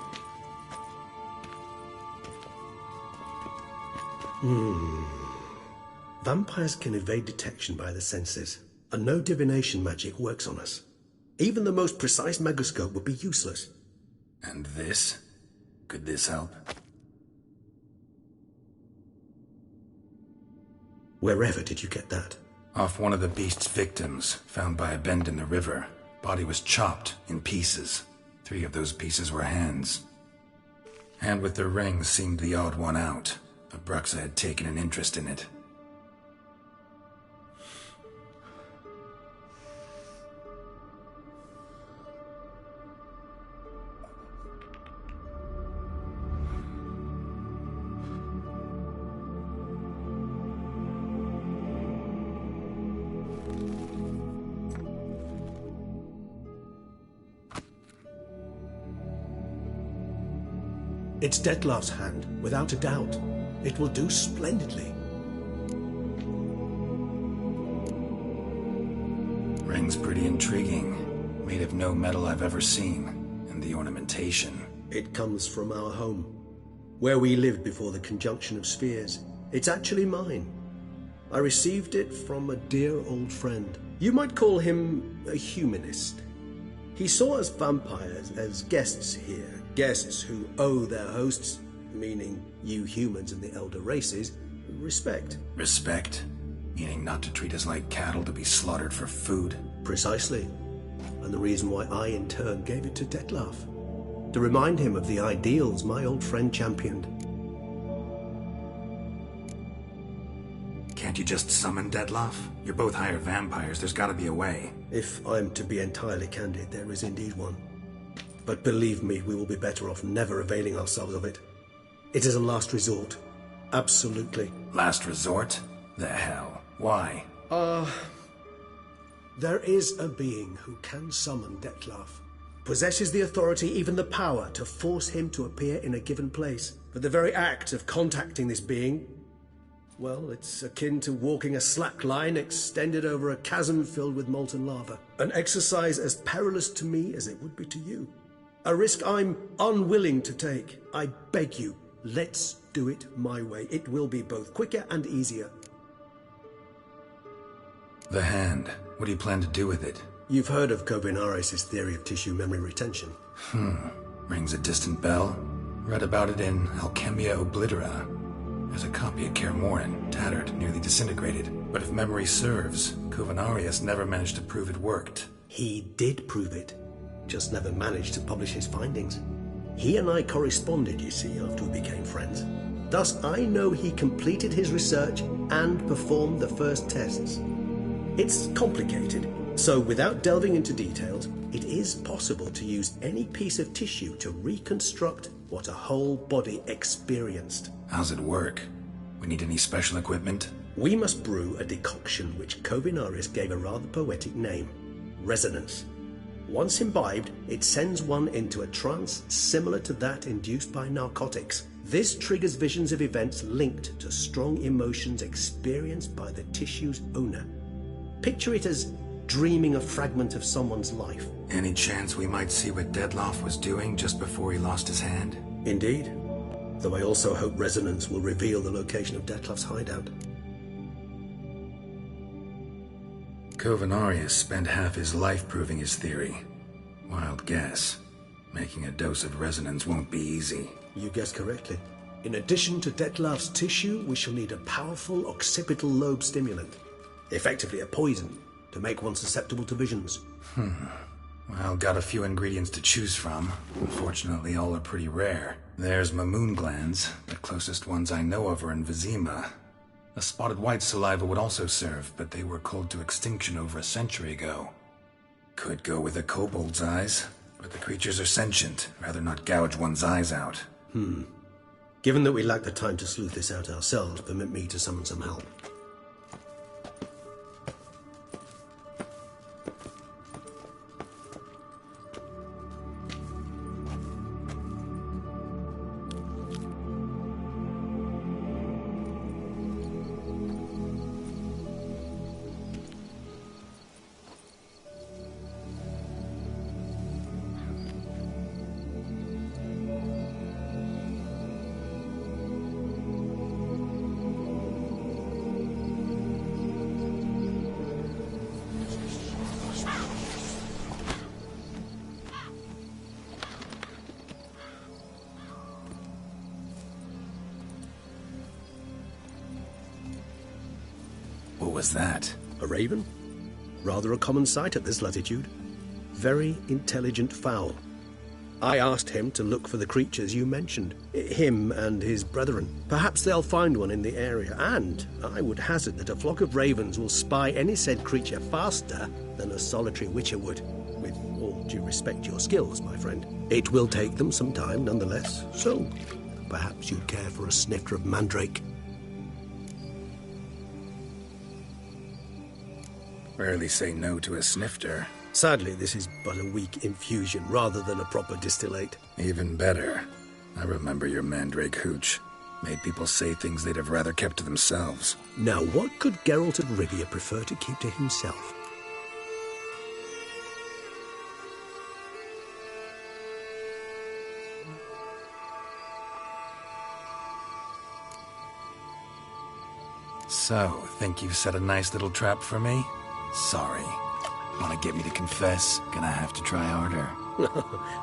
[SPEAKER 11] Vampires can evade detection by the senses, and no divination magic works on us. Even the most precise megascope would be useless.
[SPEAKER 8] And this? Could this help?
[SPEAKER 11] Wherever did you get that?
[SPEAKER 8] Off one of the beast's victims, found by a bend in the river. Body was chopped in pieces. 3 of those pieces were hands. Hand with the ring seemed the odd one out. Abruxa had taken an interest in it.
[SPEAKER 11] It's Detlef's hand, without a doubt. It will do splendidly.
[SPEAKER 8] Ring's pretty intriguing. Made of no metal I've ever seen. And the ornamentation.
[SPEAKER 11] It comes from our home, where we lived before the conjunction of spheres. It's actually mine. I received it from a dear old friend. You might call him a humanist. He saw us vampires as guests here. Guests who owe their hosts, meaning you humans and the elder races, respect.
[SPEAKER 8] Respect? Meaning not to treat us like cattle to be slaughtered for food?
[SPEAKER 11] Precisely. And the reason why I, in turn, gave it to Detlef. To remind him of the ideals my old friend championed.
[SPEAKER 8] Can't you just summon Detlef? You're both higher vampires, there's gotta be a way.
[SPEAKER 11] If I'm to be entirely candid, there is indeed one. But believe me, we will be better off never availing ourselves of it. It is a last resort. Absolutely.
[SPEAKER 8] Last resort? The hell? Why?
[SPEAKER 11] There is a being who can summon Detlef. Possesses the authority, even the power, to force him to appear in a given place. But the very act of contacting this being, well, it's akin to walking a slack line extended over a chasm filled with molten lava. An exercise as perilous to me as it would be to you. A risk I'm unwilling to take. I beg you, let's do it my way. It will be both quicker and easier.
[SPEAKER 8] The hand. What do you plan to do with it?
[SPEAKER 11] You've heard of Kovinaris' theory of tissue memory retention.
[SPEAKER 8] Rings a distant bell. Read about it in Alchemia Oblitera. There's a copy of Kaer Morhen, tattered, nearly disintegrated. But if memory serves, Kovinaris never managed to prove it worked.
[SPEAKER 11] He did prove it. Just never managed to publish his findings. He and I corresponded, you see, after we became friends. Thus, I know he completed his research and performed the first tests. It's complicated, so without delving into details, it is possible to use any piece of tissue to reconstruct what a whole body experienced.
[SPEAKER 8] How's it work? We need any special equipment?
[SPEAKER 11] We must brew a decoction which Kovinaris gave a rather poetic name, resonance. Once imbibed, it sends one into a trance similar to that induced by narcotics. This triggers visions of events linked to strong emotions experienced by the tissue's owner. Picture it as dreaming a fragment of someone's life.
[SPEAKER 8] Any chance we might see what Detlef was doing just before he lost his hand?
[SPEAKER 11] Indeed. Though I also hope resonance will reveal the location of Detlef's hideout.
[SPEAKER 8] Kovinaris spent half his life proving his theory. Wild guess. Making a dose of resonance won't be easy.
[SPEAKER 11] You guessed correctly. In addition to Detlef's tissue, we shall need a powerful occipital lobe stimulant. Effectively a poison, to make one susceptible to visions.
[SPEAKER 8] Well, got a few ingredients to choose from. Unfortunately, all are pretty rare. There's Mamoon glands. The closest ones I know of are in Vizima. A spotted white saliva would also serve, but they were cold to extinction over a century ago. Could go with a kobold's eyes, but the creatures are sentient. Rather not gouge one's eyes out.
[SPEAKER 11] Given that we lack the time to sleuth this out ourselves, permit me to summon some help.
[SPEAKER 8] What was that?
[SPEAKER 11] A raven? Rather a common sight at this latitude. Very intelligent fowl. I asked him to look for the creatures you mentioned. Him and his brethren. Perhaps they'll find one in the area, and I would hazard that a flock of ravens will spy any said creature faster than a solitary witcher would. With all due respect to your skills, my friend. It will take them some time, nonetheless, so perhaps you'd care for a snifter of mandrake.
[SPEAKER 8] Rarely say no to a snifter.
[SPEAKER 11] Sadly, this is but a weak infusion rather than a proper distillate.
[SPEAKER 8] Even better. I remember your mandrake hooch. Made people say things they'd have rather kept to themselves.
[SPEAKER 11] Now, what could Geralt of Rivia prefer to keep to himself?
[SPEAKER 8] So, think you've set a nice little trap for me? Sorry. Want to get me to confess? Gonna have to try harder.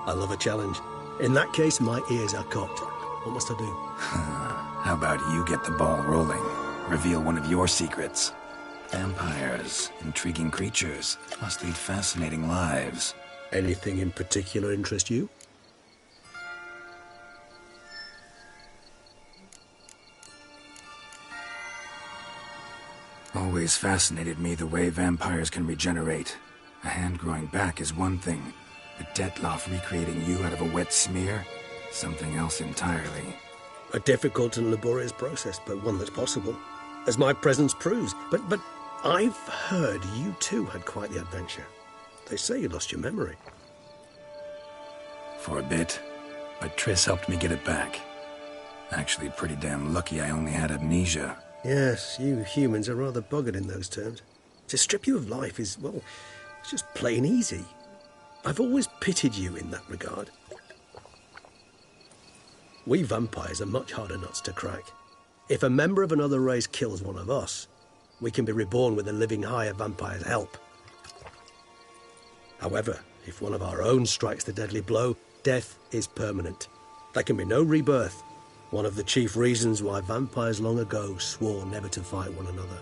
[SPEAKER 11] I love a challenge. In that case, my ears are cocked. What must I do?
[SPEAKER 8] How about you get the ball rolling? Reveal one of your secrets. Vampires, intriguing creatures, must lead fascinating lives.
[SPEAKER 11] Anything in particular interest you?
[SPEAKER 8] Always fascinated me the way vampires can regenerate. A hand growing back is one thing, but Detloff recreating you out of a wet smear? Something else entirely.
[SPEAKER 11] A difficult and laborious process, but one that's possible, as my presence proves. But I've heard you too had quite the adventure. They say you lost your memory.
[SPEAKER 8] For a bit, but Triss helped me get it back. Actually, pretty damn lucky I only had amnesia.
[SPEAKER 11] Yes, you humans are rather buggered in those terms. To strip you of life is, well, it's just plain easy. I've always pitied you in that regard. We vampires are much harder nuts to crack. If a member of another race kills one of us, we can be reborn with a living higher vampire's help. However, if one of our own strikes the deadly blow, death is permanent. There can be no rebirth. One of the chief reasons why vampires long ago swore never to fight one another.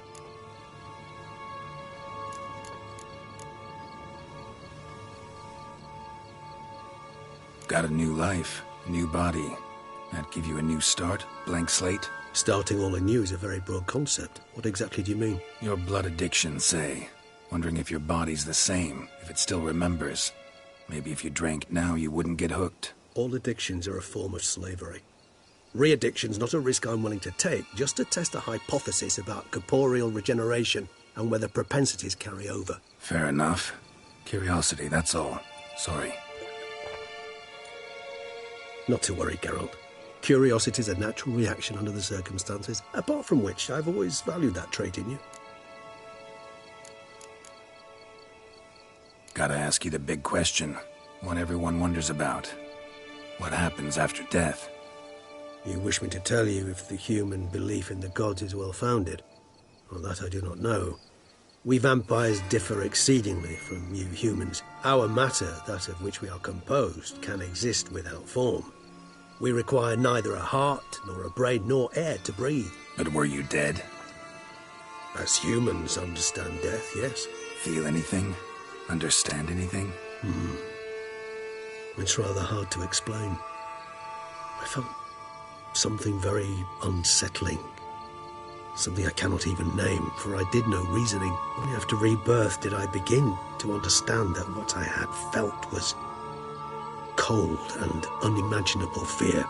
[SPEAKER 8] Got a new life, new body. That give you a new start? Blank slate?
[SPEAKER 11] Starting all anew is a very broad concept. What exactly do you mean?
[SPEAKER 8] Your blood addiction, say. Wondering if your body's the same, if it still remembers. Maybe if you drank now, you wouldn't get hooked.
[SPEAKER 11] All addictions are a form of slavery. Re-addiction's not a risk I'm willing to take, just to test a hypothesis about corporeal regeneration and whether propensities carry over.
[SPEAKER 8] Fair enough. Curiosity, that's all. Sorry.
[SPEAKER 11] Not to worry, Geralt. Curiosity's a natural reaction under the circumstances, apart from which I've always valued that trait in you.
[SPEAKER 8] Gotta ask you the big question. One everyone wonders about. What happens after death?
[SPEAKER 11] You wish me to tell you if the human belief in the gods is well-founded? Well, that I do not know. We vampires differ exceedingly from you humans. Our matter, that of which we are composed, can exist without form. We require neither a heart, nor a brain, nor air to breathe.
[SPEAKER 8] But were you dead?
[SPEAKER 11] As humans understand death, yes.
[SPEAKER 8] Feel anything? Understand anything?
[SPEAKER 11] It's rather hard to explain. I felt something very unsettling. Something I cannot even name, for I did no reasoning. Only after rebirth did I begin to understand that what I had felt was cold and unimaginable fear.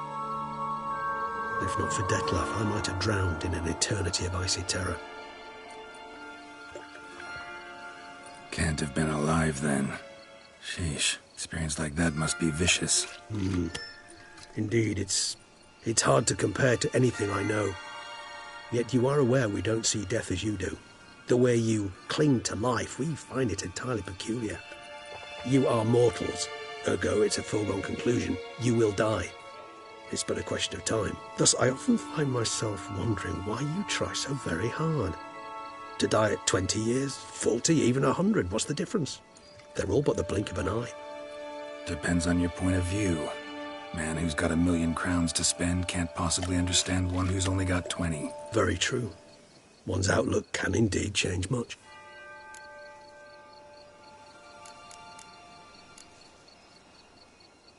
[SPEAKER 11] If not for Detlaff, I might have drowned in an eternity of icy terror.
[SPEAKER 8] Can't have been alive then. Sheesh, experience like that must be vicious.
[SPEAKER 11] Indeed, it's hard to compare to anything I know. Yet you are aware we don't see death as you do. The way you cling to life, we find it entirely peculiar. You are mortals, ergo it's a foregone conclusion. You will die. It's but a question of time. Thus, I often find myself wondering why you try so very hard. To die at 20 years, 40, even 100, what's the difference? They're all but the blink of an eye.
[SPEAKER 8] Depends on your point of view. Man who's got 1,000,000 crowns to spend can't possibly understand one who's only got 20.
[SPEAKER 11] Very true. One's outlook can indeed change much.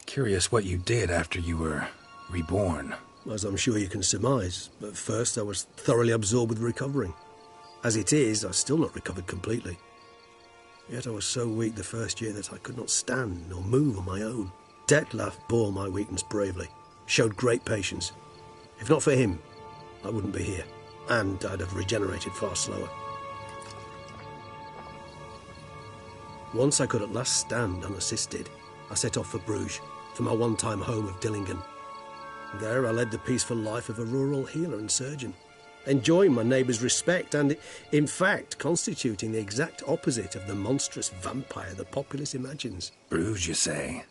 [SPEAKER 8] Curious what you did after you were reborn.
[SPEAKER 11] As I'm sure you can surmise, at first I was thoroughly absorbed with recovering. As it is, I've still not recovered completely. Yet I was so weak the first year that I could not stand or move on my own. Detlef bore my weakness bravely, showed great patience. If not for him, I wouldn't be here, and I'd have regenerated far slower. Once I could at last stand unassisted, I set off for Bruges, for my one-time home of Dillingen. There I led the peaceful life of a rural healer and surgeon, enjoying my neighbours' respect and, in fact, constituting the exact opposite of the monstrous vampire the populace imagines.
[SPEAKER 8] Bruges, you say?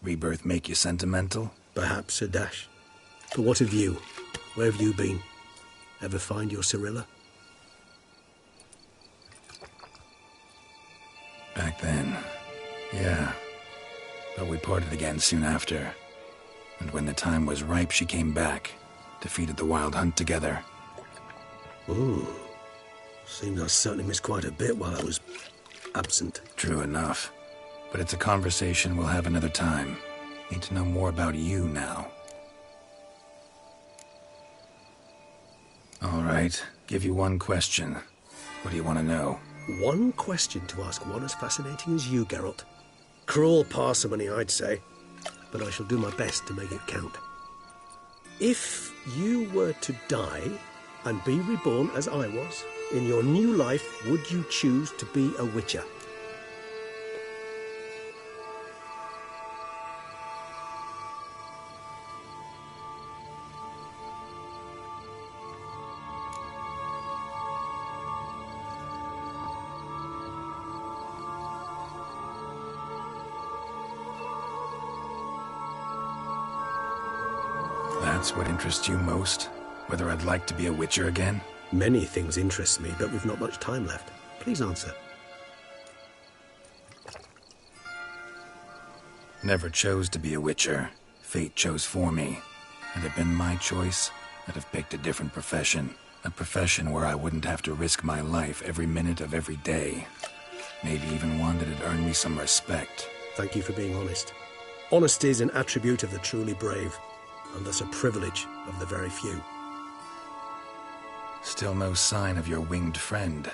[SPEAKER 8] Rebirth make you sentimental?
[SPEAKER 11] Perhaps a dash. But what of you? Where have you been? Ever find your Cyrilla?
[SPEAKER 8] Back then, yeah. But we parted again soon after. And when the time was ripe, she came back, defeated the Wild Hunt together.
[SPEAKER 11] Ooh. Seems I certainly missed quite a bit while I was absent.
[SPEAKER 8] True enough. But it's a conversation we'll have another time. Need to know more about you now. All right, give you one question. What do you want to know?
[SPEAKER 11] One question to ask one as fascinating as you, Geralt. Cruel parsimony, I'd say. But I shall do my best to make it count. If you were to die and be reborn as I was, in your new life, would you choose to be a Witcher?
[SPEAKER 8] That's what interests you most? Whether I'd like to be a Witcher again?
[SPEAKER 11] Many things interest me, but we've not much time left. Please answer.
[SPEAKER 8] Never chose to be a Witcher. Fate chose for me. Had it been my choice, I'd have picked a different profession. A profession where I wouldn't have to risk my life every minute of every day. Maybe even one that'd earn me some respect.
[SPEAKER 11] Thank you for being honest. Honesty is an attribute of the truly brave, and thus a privilege of the very few.
[SPEAKER 8] Still no sign of your winged friend.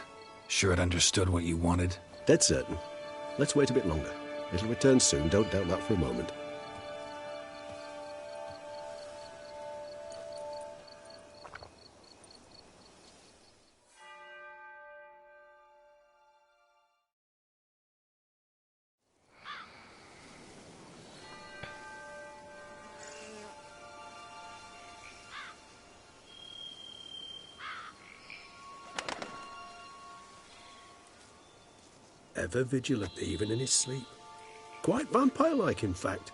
[SPEAKER 8] Sure it understood what you wanted?
[SPEAKER 11] Dead certain. Let's wait a bit longer. It'll return soon, don't doubt that for a moment. Ever vigilant, even in his sleep. Quite vampire-like, in fact.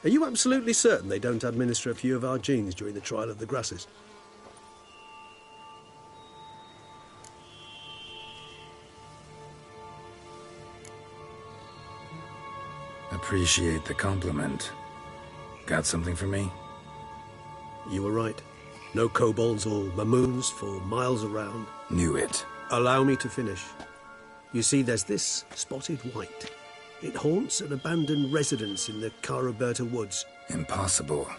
[SPEAKER 11] Are you absolutely certain they don't administer a few of our genes during the trial of the grasses?
[SPEAKER 8] Appreciate the compliment. Got something for me?
[SPEAKER 11] You were right. No kobolds or mamoons for miles around.
[SPEAKER 8] Knew it.
[SPEAKER 11] Allow me to finish. You see, there's this spotted white. It haunts an abandoned residence in the Caraberta woods.
[SPEAKER 8] Impossible.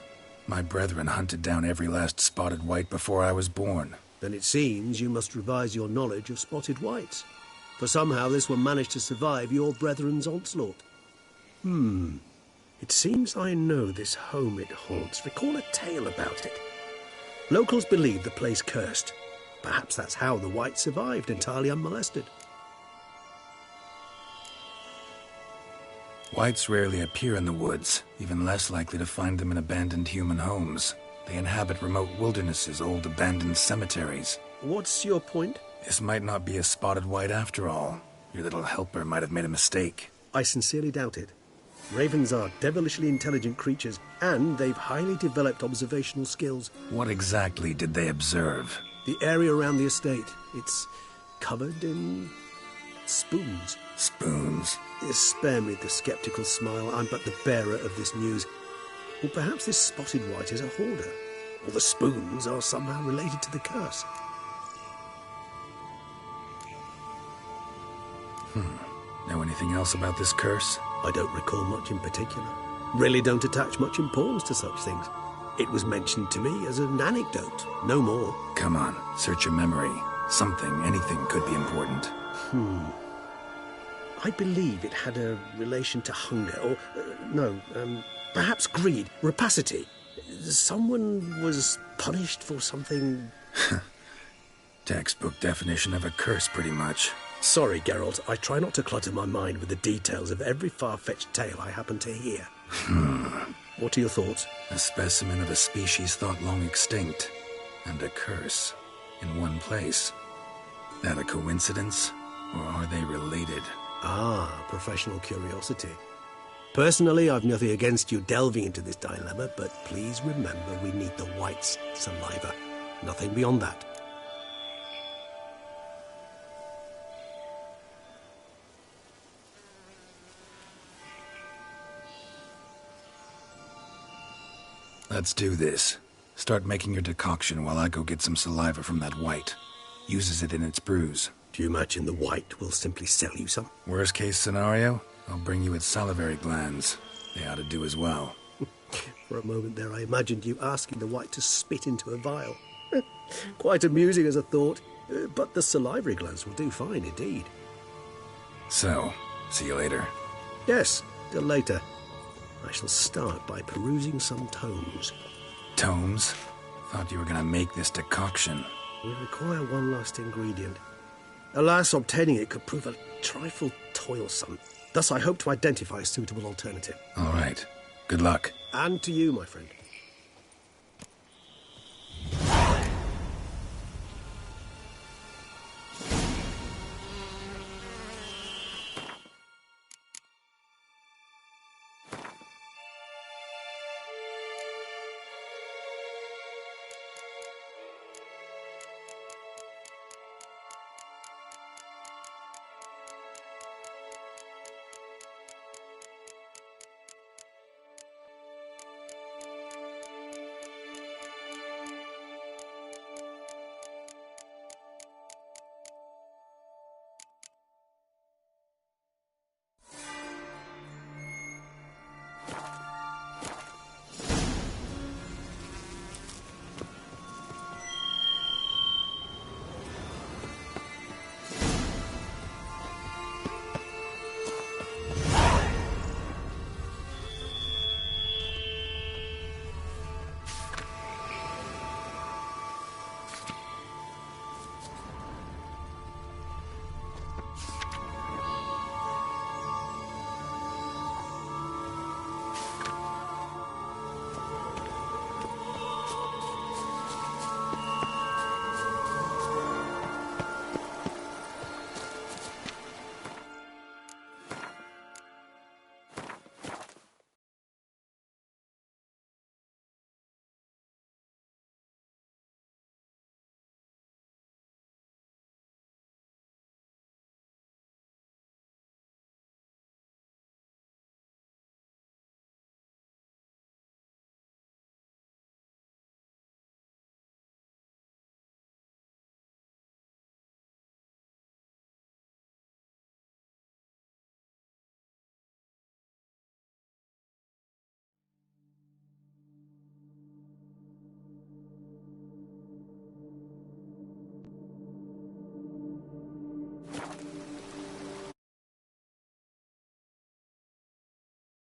[SPEAKER 8] My brethren hunted down every last spotted white before I was born.
[SPEAKER 11] Then it seems you must revise your knowledge of spotted whites. For somehow this one managed to survive your brethren's onslaught. It seems I know this home it haunts. Recall a tale about it. Locals believe the place cursed. Perhaps that's how the whites survived entirely unmolested.
[SPEAKER 8] Whites rarely appear in the woods, even less likely to find them in abandoned human homes. They inhabit remote wildernesses, old abandoned cemeteries.
[SPEAKER 11] What's your point?
[SPEAKER 8] This might not be a spotted white after all. Your little helper might have made a mistake.
[SPEAKER 11] I sincerely doubt it. Ravens are devilishly intelligent creatures, and they've highly developed observational skills.
[SPEAKER 8] What exactly did they observe?
[SPEAKER 11] The area around the estate. It's covered in spoons.
[SPEAKER 8] Spoons?
[SPEAKER 11] Spare me the skeptical smile. I'm but the bearer of this news. Or perhaps this spotted white is a hoarder. Or the spoons are somehow related to the curse.
[SPEAKER 8] Know anything else about this curse?
[SPEAKER 11] I don't recall much in particular. really don't attach much importance to such things. It was mentioned to me as an anecdote, no more.
[SPEAKER 8] Come on, search your memory. Something, anything could be important.
[SPEAKER 11] I believe it had a relation to hunger, or, perhaps greed, rapacity. Someone was punished for something...
[SPEAKER 8] Textbook definition of a curse, pretty much.
[SPEAKER 11] Sorry, Geralt, I try not to clutter my mind with the details of every far-fetched tale I happen to hear. What are your thoughts?
[SPEAKER 8] A specimen of a species thought long extinct, and a curse, in one place. That a coincidence, or are they related?
[SPEAKER 11] Ah, professional curiosity. Personally, I've nothing against you delving into this dilemma, but please remember we need the white's saliva. Nothing beyond that.
[SPEAKER 8] Let's do this. Start making your decoction while I go get some saliva from that white. Uses it in its brews.
[SPEAKER 11] Do you imagine the white will simply sell you some?
[SPEAKER 8] Worst case scenario, I'll bring you its salivary glands. They ought to do as well.
[SPEAKER 11] For a moment there, I imagined you asking the white to spit into a vial. Quite amusing as a thought, but the salivary glands will do fine indeed.
[SPEAKER 8] So, see you later.
[SPEAKER 11] Yes, till later. I shall start by perusing some tomes.
[SPEAKER 8] Tomes? Thought you were gonna make this decoction.
[SPEAKER 11] We require one last ingredient. Alas, obtaining it could prove a trifle toilsome. Thus, I hope to identify a suitable alternative.
[SPEAKER 8] All right. Good luck.
[SPEAKER 11] And to you, my friend.